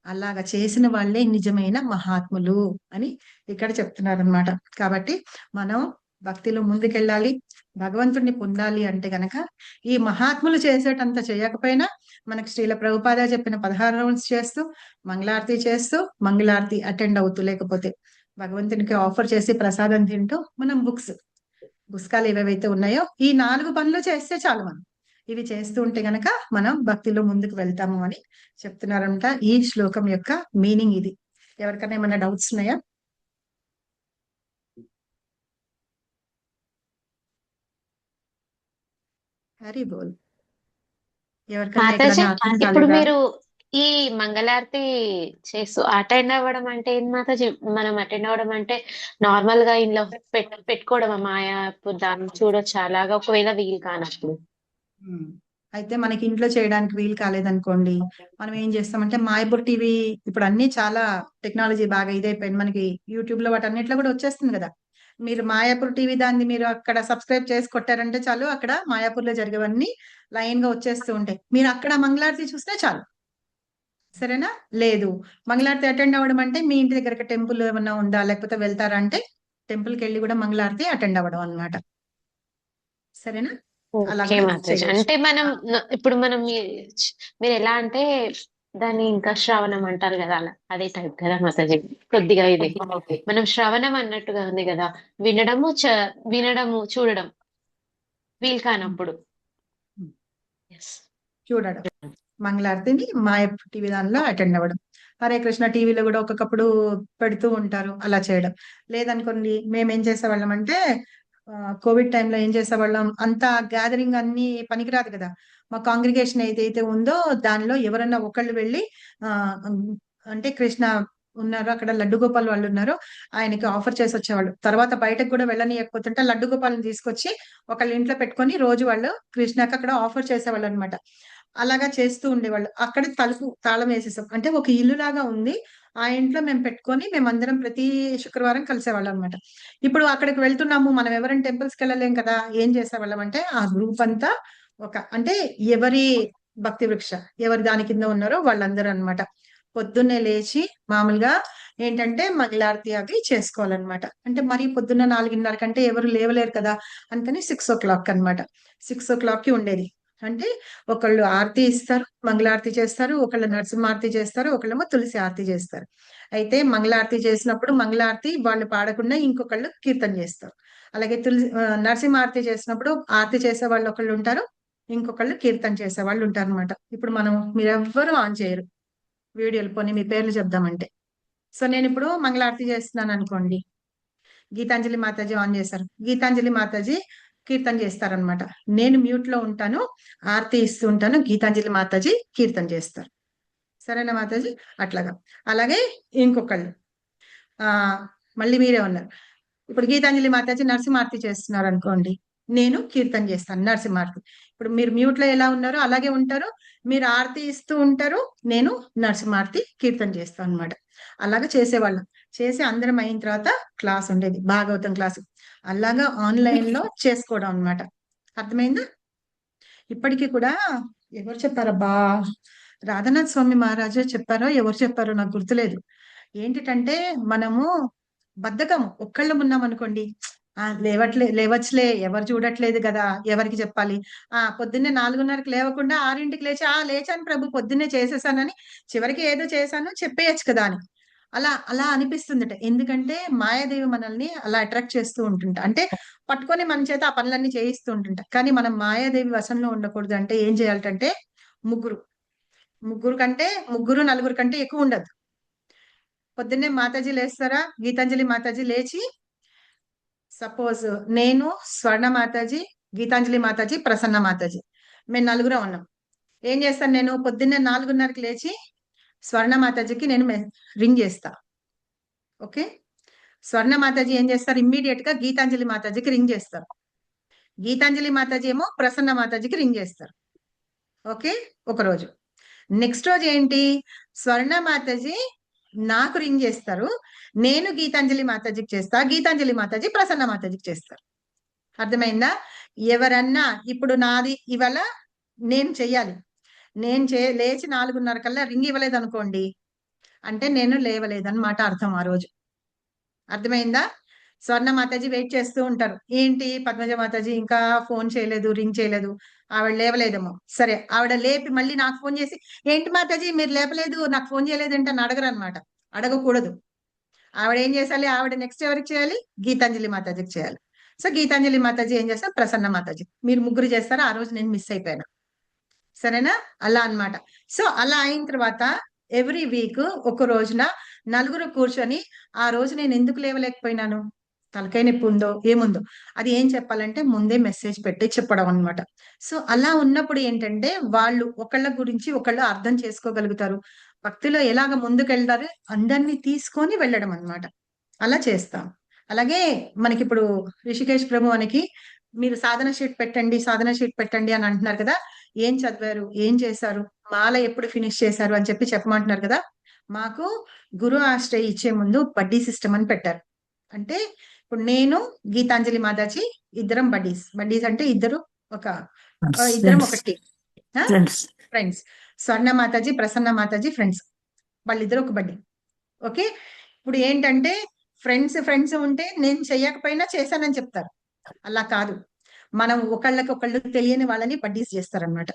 అలాగా చేసిన వాళ్ళే నిజమైన మహాత్ములు అని ఇక్కడ చెప్తున్నారనమాట. కాబట్టి మనం భక్తిలో ముందుకెళ్ళాలి, భగవంతుడిని పొందాలి అంటే గనక ఈ మహాత్ములు చేసేటంత చేయకపోయినా మనకు శ్రీల ప్రభుపాద చెప్పిన 16 రౌండ్స్ చేస్తూ, మంగళారతి చేస్తూ, మంగళారతి అటెండ్ అవుతూ, లేకపోతే భగవంతునికి ఆఫర్ చేసి ప్రసాదం తింటూ మనం పుస్తకాలు ఏవేవైతే ఉన్నాయో ఈ 4 పనులు చేస్తే చాలు. మనం ఇవి చేస్తూ ఉంటే గనక మనం భక్తిలో ముందుకు వెళ్తాము అని చెప్తున్నారంట. ఈ శ్లోకం యొక్క మీనింగ్ ఇది. ఎవరికైనా ఏమైనా డౌట్స్ ఉన్నాయా? హరి బోల్. ఎవరికైనా మాతాజీ, ఎక్కడైనా అర్థం ఇప్పుడు కాలేదా? మీరు ఈ మంగళారతి చేస్తూ అటెండ్ అవ్వడం అంటే ఏంటి మాతాజీ? మనం అటెండ్ అవ్వడం అంటే నార్మల్ గా ఇంట్లో పెట్టుకోవడం మాయా దాన్ని చూడొచ్చు అలాగా, ఒకవేళ వీలు కానప్పుడు. అయితే మనకి ఇంట్లో చేయడానికి వీలు కాలేదనుకోండి, మనం ఏం చేస్తామంటే మాయపూర్ టీవీ, ఇప్పుడు అన్ని చాలా టెక్నాలజీ బాగా ఇదైపోయింది. మనకి యూట్యూబ్ లో వాటన్నిటిలో కూడా వచ్చేస్తుంది కదా. మీరు మాయాపూర్ టీవీ దాన్ని మీరు అక్కడ సబ్స్క్రైబ్ చేసి కొట్టారంటే చాలు, అక్కడ మాయాపూర్ లో జరిగేవన్నీ లైన్ గా వచ్చేస్తూ ఉంటాయి. మీరు అక్కడ మంగళారతి చూస్తే చాలు. సరేనా? లేదు, మంగళారతి అటెండ్ అవ్వడం అంటే మీ ఇంటి దగ్గర టెంపుల్ ఏమన్నా ఉందా, లేకపోతే వెళ్తారా అంటే టెంపుల్కి వెళ్ళి కూడా మంగళారతి అటెండ్ అవ్వడం అన్నమాట. సరేనా? అలా ఓకే కూడా మాతాజీ. చేయొచ్చు. అంటే మనం ఇప్పుడు మనం మీరు ఎలా అంటే దాన్ని ఇంకా శ్రవణం అంటారు కదా, అలా అదే టైప్ కదా మాతాజీ. కొద్దిగా ఇది మనం శ్రవణం అన్నట్టుగా ఉంది కదా, వినడము చూడడం వీలు కానప్పుడు. చూడడం, మంగళారతిని మాయ టీవీ దానిలో అటెండ్ అవ్వడం. హరే కృష్ణ టీవీలో కూడా ఒక్కొక్కప్పుడు పెడుతూ ఉంటారు, అలా చేయడం. లేదనుకోండి, మేము ఏం చేసేవాళ్ళం అంటే కోవిడ్ టైంలో ఏం చేసేవాళ్ళం, అంత గ్యాదరింగ్ అన్ని పనికిరాదు కదా. మా కాంగ్రిగేషన్ ఏదైతే ఉందో దానిలో ఎవరన్నా ఒకళ్ళు వెళ్ళి ఆ అంటే కృష్ణ ఉన్నారు అక్కడ, లడ్డు గోపాల్ వాళ్ళు ఉన్నారు, ఆయనకి ఆఫర్ చేసి వచ్చేవాళ్ళు. తర్వాత బయటకు కూడా వెళ్ళనీయకపోతుంటే లడ్డు గోపాల్ని తీసుకొచ్చి ఒకళ్ళ ఇంట్లో పెట్టుకొని రోజు వాళ్ళు కృష్ణకి అక్కడ ఆఫర్ చేసేవాళ్ళు అనమాట. అలాగా చేస్తూ ఉండేవాళ్ళు. అక్కడ తలుపు తాళం వేసేసాం, అంటే ఒక ఇల్లు లాగా ఉంది. ఆ ఇంట్లో మేము పెట్టుకొని మేమందరం ప్రతి శుక్రవారం కలిసేవాళ్ళం అనమాట. ఇప్పుడు అక్కడికి వెళ్తున్నాము, మనం ఎవరైనా టెంపుల్స్కి వెళ్ళలేం కదా. ఏం చేసేవాళ్ళం అంటే ఆ గ్రూప్ అంతా అంటే ఎవరి భక్తి వృక్ష ఎవరి దాని కింద ఉన్నారో వాళ్ళందరూ అన్నమాట. పొద్దున్నే లేచి మామూలుగా ఏంటంటే మంగళారతి అవి చేసుకోవాలన్నమాట. అంటే మరి పొద్దున్న 4:30 కంటే ఎవరు లేవలేరు కదా, అందుకని 6 o'clock అనమాట. 6 o'clock కి ఉండేది. అంటే ఒకళ్ళు ఆరతి ఇస్తారు, మంగళారతి చేస్తారు, ఒకళ్ళు నరసింహారతి చేస్తారు, ఒకళ్ళేమో తులసి ఆరతి చేస్తారు. అయితే మంగళారతి చేసినప్పుడు మంగళారతి వాళ్ళు పాడకుండా ఇంకొకళ్ళు కీర్తన చేస్తారు. అలాగే నరసింహారతి చేసినప్పుడు ఆరతి చేసే వాళ్ళు ఒకళ్ళు ఉంటారు, ఇంకొకళ్ళు కీర్తన చేసే వాళ్ళు ఉంటారు అనమాట. ఇప్పుడు మీరెవ్వరూ ఆన్ చేయరు వీడియోలు, పోనీ మీ పేర్లు చెప్దామంటే. సో నేను ఇప్పుడు మంగళారతి చేస్తున్నాను అనుకోండి, గీతాంజలి మాతాజీ ఆన్ చేశారు, గీతాంజలి మాతాజీ కీర్తన చేస్తారనమాట. నేను మ్యూట్ లో ఉంటాను, ఆరతి ఇస్తూ ఉంటాను, గీతాంజలి మాతాజీ కీర్తన చేస్తారు. సరేనా మాతాజీ? అట్లాగా. అలాగే ఇంకొకళ్ళు మళ్ళీ మీరే ఉన్నారు. ఇప్పుడు గీతాంజలి మాతాజీ నరసింహార్తి చేస్తున్నారు అనుకోండి, నేను కీర్తన చేస్తాను నరసింహార్తి. ఇప్పుడు మీరు మ్యూట్ లో ఎలా ఉన్నారో అలాగే ఉంటారు, మీరు ఆరతి ఇస్తూ ఉంటారు, నేను నరసింహార్తి కీర్తన చేస్తాను అనమాట. అలాగా చేసేవాళ్ళం. చేసి అందరం అయిన తర్వాత క్లాస్ ఉండేది, భాగవతం క్లాసు. అలాగా ఆన్లైన్ లో చేసుకోవడం అన్నమాట. అర్థమైందా? ఇప్పటికీ కూడా ఎవరు చెప్పారబ్బా, రాధానాథ్ స్వామి మహారాజు చెప్పారో ఎవరు చెప్పారో నాకు గుర్తులేదు. ఏంటిటంటే మనము బద్ధకం ఒక్కళ్ళం ఉన్నాం అనుకోండి, లేవచ్చులే, ఎవరు చూడట్లేదు కదా, ఎవరికి చెప్పాలి, పొద్దున్నే 4:30కి లేవకుండా 6ంటికి లేచి లేచాను ప్రభు, పొద్దున్నే చేసేసానని చివరికి ఏదో చేశాను చెప్పేయచ్చు కదా అని అలా అలా అనిపిస్తుందట. ఎందుకంటే మాయాదేవి మనల్ని అలా అట్రాక్ట్ చేస్తూ ఉంటుంట, అంటే పట్టుకొని మన చేత ఆ పనులన్నీ చేయిస్తూ ఉంటుంట. కానీ మనం మాయాదేవి వశంలో ఉండకూడదు అంటే ఏం చేయాలంటే ముగ్గురు నలుగురు కంటే ఎక్కువ ఉండదు. పొద్దున్నే మాతాజీ లేస్తారా, గీతాంజలి మాతాజీ లేచి, సపోజ్ నేను, స్వర్ణ మాతాజీ, గీతాంజలి మాతాజీ, ప్రసన్న మాతాజీ, మేము నలుగురం ఉన్నాం. ఏం చేస్తాను, నేను పొద్దున్నే 4:30కి లేచి స్వర్ణ మాతాజీకి నేను రింగ్ చేస్తా. ఓకే, స్వర్ణ మాతాజీ ఏం చేస్తారు, ఇమ్మీడియట్ గా గీతాంజలి మాతాజీకి రింగ్ చేస్తారు. గీతాంజలి మాతాజీ ఏమో ప్రసన్న మాతాజీకి రింగ్ చేస్తారు. ఓకే, ఒక రోజు. నెక్స్ట్ రోజు ఏంటి, స్వర్ణ మాతాజీ నాకు రింగ్ చేస్తారు, నేను గీతాంజలి మాతాజీకి చేస్తా, గీతాంజలి మాతాజీ ప్రసన్న మాతాజీకి చేస్తారు. అర్థమైందా? ఎవరన్నా ఇప్పుడు నాది ఇవాళ నేను చెయ్యాలి, లేచి 4:30 కల్లా రింగ్ ఇవ్వలేదు అనుకోండి, అంటే నేను లేవలేదన్నమాట అర్థం ఆ రోజు. అర్థమైందా? స్వర్ణ మాతాజీ వెయిట్ చేస్తూ ఉంటారు, ఏంటి పద్మజ మాతాజీ ఇంకా ఫోన్ చేయలేదు, రింగ్ చేయలేదు, ఆవిడ లేవలేదేమో. సరే, ఆవిడ లేపి మళ్ళీ నాకు ఫోన్ చేసి, ఏంటి మాతాజీ మీరు లేపలేదు, నాకు ఫోన్ చేయలేదు అంటే అని అడగరు అనమాట. అడగకూడదు. ఆవిడ ఏం చేయాలి, ఆవిడ నెక్స్ట్ ఎవరికి చేయాలి, గీతాంజలి మాతాజీకి చేయాలి. సో గీతాంజలి మాతాజీ ఏం చేస్తారు, ప్రసన్న మాతాజీ, మీరు ముగ్గురు చేస్తారా, ఆ రోజు నేను మిస్ అయిపోయాను. సరేనా? అలా అన్నమాట. సో అలా అయిన తర్వాత ఎవ్రీ వీక్ ఒక రోజున నలుగురు కూర్చొని, ఆ రోజు నేను ఎందుకు లేవలేకపోయినాను, తలకాయ నొప్పి ఉందో ఏముందో అది ఏం చెప్పాలంటే ముందే మెసేజ్ పెట్టి చెప్పడం అన్నమాట. సో అలా ఉన్నప్పుడు ఏంటంటే వాళ్ళు ఒకళ్ళ గురించి ఒకళ్ళు అర్థం చేసుకోగలుగుతారు, భక్తిలో ఎలాగ ముందుకెళ్తారు, అందరినీ తీసుకొని వెళ్ళడం అన్నమాట. అలా చేస్తాం. అలాగే మనకి ఇప్పుడు రిషికేష్ ప్రభు మనకి మీరు సాధన షీట్ పెట్టండి అని అంటున్నారు కదా. ఏం చదివారు, ఏం చేశారు, మాల ఎప్పుడు ఫినిష్ చేశారు అని చెప్పమంటున్నారు కదా. మాకు గురు ఆశ్రయ ఇచ్చే ముందు బడ్డీ సిస్టమ్ అని పెట్టారు. అంటే ఇప్పుడు నేను గీతాంజలి మాతాజీ ఇద్దరం బడ్డీస్ అంటే ఇద్దరం ఒక టీం, ఫ్రెండ్స్. స్వర్ణ మాతాజీ, ప్రసన్న మాతాజీ ఫ్రెండ్స్, వాళ్ళిద్దరు ఒక బడ్డీ. ఓకే, ఇప్పుడు ఏంటంటే ఫ్రెండ్స్ ఉంటే నేను చెయ్యకపోయినా చేశానని చెప్తారు. అలా కాదు, మనం ఒకళ్ళకి తెలియని వాళ్ళని బడ్డీస్ చేస్తారనమాట.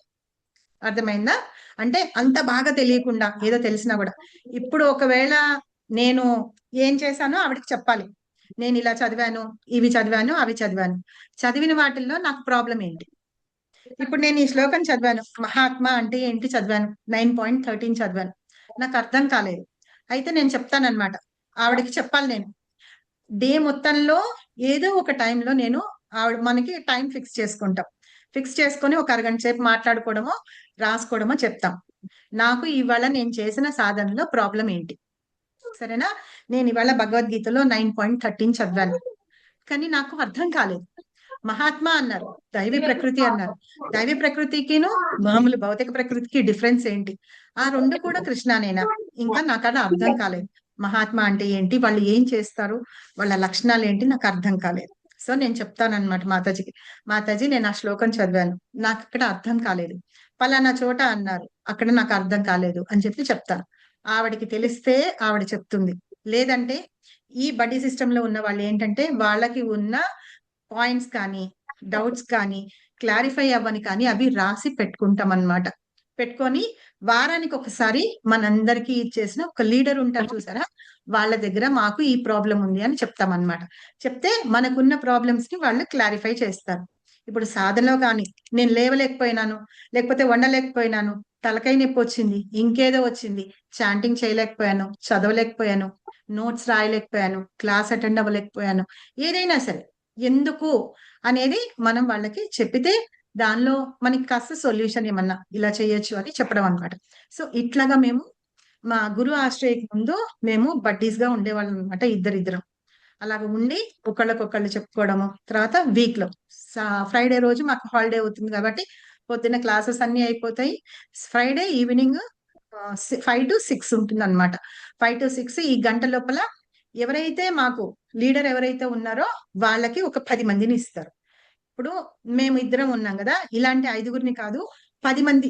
అర్థమైందా? అంటే అంత బాగా తెలియకుండా ఏదో తెలిసినా కూడా, ఇప్పుడు ఒకవేళ నేను ఏం చేశానో ఆవిడకి చెప్పాలి, నేను ఇలా చదివాను, ఇవి చదివాను, అవి చదివాను, చదివిన వాటిల్లో నాకు ప్రాబ్లం ఏంటి. ఇప్పుడు నేను ఈ శ్లోకం చదివాను, మహాత్మ అంటే ఏంటి చదివాను, 9.13 చదివాను, నాకు అర్థం కాలేదు. అయితే నేను చెప్తానన్నమాట, ఆవిడకి చెప్పాలి. నేను డే మొత్తంలో ఏదో ఒక టైంలో నేను మనకి టైం ఫిక్స్ చేసుకొని ఒక అరగంట సేపు మాట్లాడుకోవడమో రాసుకోవడమో చెప్తాం. నాకు ఇవాళ నేను చేసిన సాధనలో ప్రాబ్లం ఏంటి, సరేనా? నేను ఇవాళ భగవద్గీతలో 9.13 చదివాను, కానీ నాకు అర్థం కాలేదు. మహాత్మ అన్నారు, దైవీ ప్రకృతి అన్నారు, దైవీ ప్రకృతికిను మామూలు భౌతిక ప్రకృతికి డిఫరెన్స్ ఏంటి, ఆ రెండు కూడా కృష్ణనేనా, ఇంకా నాకు అలా అర్థం కాలేదు. మహాత్మ అంటే ఏంటి, వాళ్ళు ఏం చేస్తారు, వాళ్ళ లక్షణాలు ఏంటి, నాకు అర్థం కాలేదు. సో నేను చెప్తానన్నమాట మాతాజీకి, మాతాజీ నేను ఆ శ్లోకం చదివాను, నాకు అక్కడ అర్థం కాలేదు, పలానా చోట అన్నారు, అక్కడ నాకు అర్థం కాలేదు అని చెప్తాను. ఆవిడకి తెలిస్తే ఆవిడ చెప్తుంది. లేదంటే ఈ బడ్డీ సిస్టమ్ లో ఉన్న వాళ్ళు ఏంటంటే వాళ్ళకి ఉన్న పాయింట్స్ కానీ డౌట్స్ కానీ క్లారిఫై అవ్వని కానీ అవి రాసి పెట్టుకుంటాం అన్నమాట. పెట్టుకొని వారానికి ఒకసారి మనందరికీ ఇచ్చేసిన ఒక లీడర్ ఉంటారు చూసారా, వాళ్ళ దగ్గర మాకు ఈ ప్రాబ్లం ఉంది అని చెప్తామన్నమాట. చెప్తే మనకున్న ప్రాబ్లమ్స్ ని వాళ్ళు క్లారిఫై చేస్తారు. ఇప్పుడు సాధనలో కానీ నేను లేవలేకపోయినాను, లేకపోతే వండలేకపోయినాను, తలకాయ నొప్పి వచ్చింది, ఇంకేదో వచ్చింది, చాంటింగ్ చేయలేకపోయాను, చదవలేకపోయాను, నోట్స్ రాయలేకపోయాను, క్లాస్ అటెండ్ అవ్వలేకపోయాను, ఏదైనా సరే ఎందుకు అనేది మనం వాళ్ళకి చెప్పితే దానిలో మనకి కాస్త సొల్యూషన్ ఏమన్నా ఇలా చేయొచ్చు అని చెప్పడం అనమాట. సో ఇట్లాగా మేము మా గురు ఆశ్రయకి ముందు మేము బడ్డీస్ గా ఉండేవాళ్ళం అనమాట, ఇద్దరిద్దరం. అలాగ ఉండి ఒకళ్ళకొకళ్ళు చెప్పుకోవడము. తర్వాత వీక్ లో ఫ్రైడే రోజు మాకు హాలిడే అవుతుంది కాబట్టి పొద్దున్న క్లాసెస్ అన్ని అయిపోతాయి. ఫ్రైడే ఈవినింగ్ 5 to 6 ఉంటుంది అనమాట. 5 to 6 ఈ గంట లోపల ఎవరైతే మాకు లీడర్ ఎవరైతే ఉన్నారో వాళ్ళకి ఒక 10 మందిని ఇస్తారు. ఇప్పుడు మేము ఇద్దరం ఉన్నాం కదా, ఇలాంటి 5గురిని కాదు, 10 మంది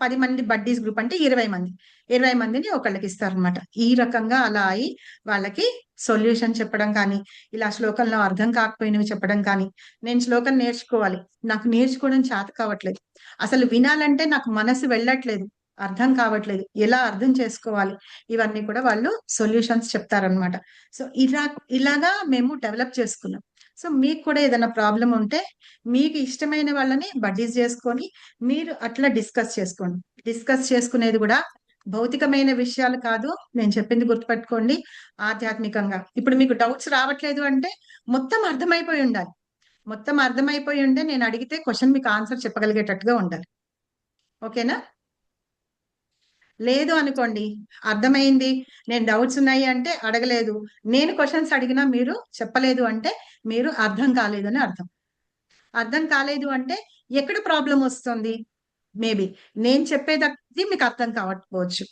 10 మంది బడ్డీస్ గ్రూప్ అంటే 20 మందిని ఒకళ్ళకి ఇస్తారనమాట. ఈ రకంగా అలా అయి వాళ్ళకి సొల్యూషన్ చెప్పడం కానీ, ఇలా శ్లోకంలో అర్థం కాకపోయినవి చెప్పడం కానీ. నేను శ్లోకం నేర్చుకోవాలి, నాకు నేర్చుకోవడం చేత కావట్లేదు, అసలు వినాలంటే నాకు మనసు వెళ్ళట్లేదు, అర్థం కావట్లేదు, ఎలా అర్థం చేసుకోవాలి, ఇవన్నీ కూడా వాళ్ళు సొల్యూషన్స్ చెప్తారనమాట. సో ఇలాగా మేము డెవలప్ చేసుకున్నాం. సో మీకు కూడా ఏదైనా ప్రాబ్లం ఉంటే మీకు ఇష్టమైన వాళ్ళని బడ్డీస్ చేసుకొని మీరు అట్లా డిస్కస్ చేసుకోండి. డిస్కస్ చేసుకునేది కూడా భౌతికమైన విషయాలు కాదు, నేను చెప్పింది గుర్తుపెట్టుకోండి, ఆధ్యాత్మికంగా. ఇప్పుడు మీకు డౌట్స్ రావట్లేదు అంటే మొత్తం అర్థమైపోయి ఉండాలి. మొత్తం అర్థమైపోయి ఉంటే నేను అడిగితే క్వశ్చన్ మీకు ఆన్సర్ చెప్పగలిగేటట్టుగా ఉండాలి. ఓకేనా? లేదు అనుకోండి, అర్థమైంది, నేను డౌట్స్ ఉన్నాయి అంటే అడగలేదు, నేను క్వశ్చన్స్ అడిగినా మీరు చెప్పలేదు అంటే మీరు అర్థం కాలేదు అని అర్థం. అర్థం కాలేదు అంటే ఎక్కడ ప్రాబ్లం వస్తుంది? మేబీ నేను చెప్పేది మీకు అర్థం కావకపోవచ్చు,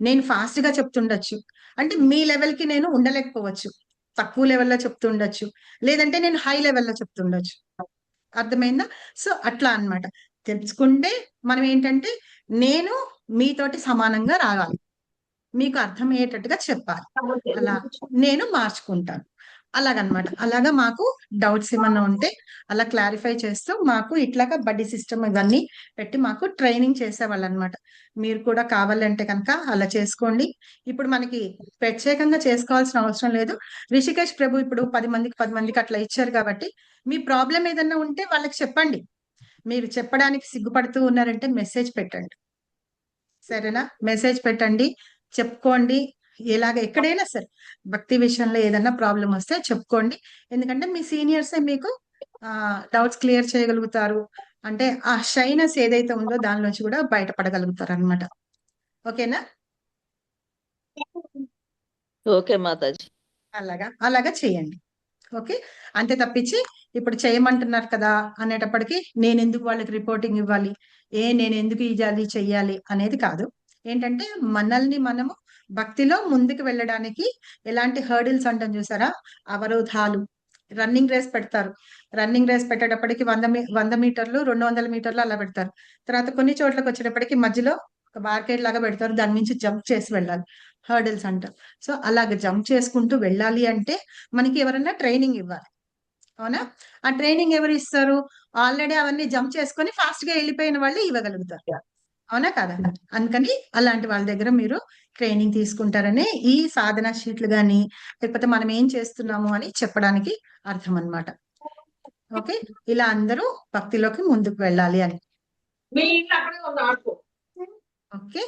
నేను ఫాస్ట్ గా చెప్తుండొచ్చు, అంటే మీ లెవెల్ కి నేను ఉండలేకపోవచ్చు, తక్కువ లెవెల్లో చెప్తుండొచ్చు, లేదంటే నేను హై లెవెల్లో చెప్తుండొచ్చు. అర్థమైందా? సో అట్లా అన్నమాట. తెలుసుకుంటే మనం ఏంటంటే నేను మీతోటి సమానంగా రావాలి, మీకు అర్థమయ్యేటట్టుగా చెప్పాలి, అలా నేను మార్చుకుంటాను. అలాగనమాట. అలాగా మాకు డౌట్స్ ఏమన్నా ఉంటే అలా క్లారిఫై చేస్తూ మాకు ఇట్లాగా బడ్డీ సిస్టమ్ ఇవన్నీ పెట్టి మాకు ట్రైనింగ్ చేసేవాళ్ళు అనమాట. మీరు కూడా కావాలంటే కనుక అలా చేసుకోండి. ఇప్పుడు మనకి ప్రత్యేకంగా చేసుకోవాల్సిన అవసరం లేదు. రిషికేష్ ప్రభు ఇప్పుడు 10 మందికి అట్లా ఇచ్చారు కాబట్టి మీ ప్రాబ్లం ఏదన్నా ఉంటే వాళ్ళకి చెప్పండి. మీరు చెప్పడానికి సిగ్గుపడుతూ ఉన్నారంటే మెసేజ్ పెట్టండి, సరేనా? మెసేజ్ పెట్టండి, చెప్పుకోండి. ఎలాగ ఎక్కడైనా సరే భక్తి విషయంలో ఏదన్నా ప్రాబ్లం వస్తే చెప్పుకోండి. ఎందుకంటే మీ సీనియర్సే మీకు డౌట్స్ క్లియర్ చేయగలుగుతారు. అంటే ఆ షైనెస్ ఏదైతే ఉందో దాని నుంచి కూడా బయటపడగలుగుతారు అనమాట. ఓకేనా? ఓకే మాతాజీ. అలాగా చేయండి. ఓకే, అంతే తప్పించి ఇప్పుడు చేయమంటున్నారు కదా అనేటప్పటికి నేను ఎందుకు వాళ్ళకి రిపోర్టింగ్ ఇవ్వాలి, నేను ఎందుకు చెయ్యాలి అనేది కాదు. ఏంటంటే మనల్ని మనము భక్తిలో ముందుకు వెళ్ళడానికి ఎలాంటి హర్డిల్స్ అంటాం చూసారా, అవరోధాలు. రన్నింగ్ రేస్ పెడతారు, రన్నింగ్ రేస్ పెట్టేటప్పటికి 100 మీటర్లు 200 మీటర్లు అలా పెడతారు. తర్వాత కొన్ని చోట్లకు వచ్చేటప్పటికి మధ్యలో ఒక బార్కేడ్ లాగా పెడతారు, దాని నుంచి జంప్ చేసి వెళ్ళాలి, హర్డిల్స్ అంటారు. సో అలాగ జంప్ చేసుకుంటూ వెళ్ళాలి అంటే మనకి ఎవరైనా ట్రైనింగ్ ఇవ్వాలి, అవునా? ఆ ట్రైనింగ్ ఎవరు ఇస్తారు? ఆల్రెడీ అవన్నీ జంప్ చేసుకొని ఫాస్ట్ గా వెళ్ళిపోయిన వాళ్ళు ఇవ్వగలుగుతారు, అవునా కదా? అందుకని అలాంటి వాళ్ళ దగ్గర మీరు ట్రైనింగ్ తీసుకుంటారని ఈ సాధన షీట్లు గాని లేకపోతే మనం ఏం చేస్తున్నాము అని చెప్పడానికి అర్థం అన్నమాట. ఓకే, ఇలా అందరూ భక్తిలోకి ముందుకు వెళ్ళాలి అని. ఓకే,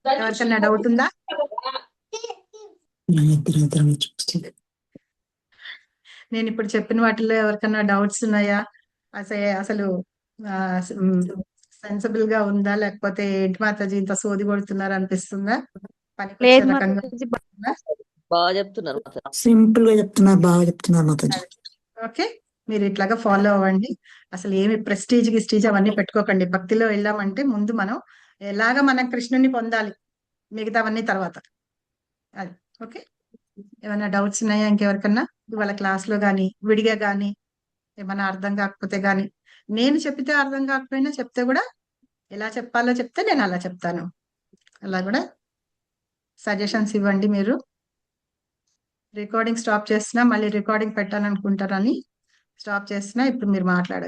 ఎవరికన్నా డౌట్ ఉందా? నేను ఇప్పుడు చెప్పిన వాటిలో ఎవరికన్నా డౌట్స్ ఉన్నాయా? అసలు సెన్సిబుల్ గా ఉందా, లేకపోతే ఏంటి మాతాజీ ఇంత సోది కొడుతున్నారు అనిపిస్తుందా? పనికొచ్చే రకంగా బాగా చెప్తున్నారు మాతాజీ. సింపుల్ గా చెప్తున్నారు, బాగా చెప్తున్నారు మాతాజీ. ఓకే, మీరు ఇట్లాగా ఫాలో అవ్వండి. అసలు ఏమి ప్రెస్టీజ్ అవన్నీ పెట్టుకోకండి. భక్తిలో వెళ్ళామంటే ముందు మనం ఎలాగ మన కృష్ణుని పొందాలి, మిగతావన్నీ తర్వాత. అది ఓకే. ఏమైనా డౌట్స్ ఉన్నాయా ఇంకెవరికన్నా? ఇవాళ క్లాస్ లో గానీ విడిగా గానీ ఏమైనా అర్థం కాకపోతే గానీ, నేను చెప్పితే అర్థం కాకపోయినా చెప్తే కూడా ఎలా చెప్పాలో చెప్తే నేను అలా చెప్తాను. అలా కూడా సజెషన్స్ ఇవ్వండి. మీరు రికార్డింగ్ స్టాప్ చేస్తున్నా, మళ్ళీ రికార్డింగ్ పెట్టాలనుకుంటారని స్టాప్ చేస్తున్నా, ఇప్పుడు మీరు మాట్లాడచ్చు.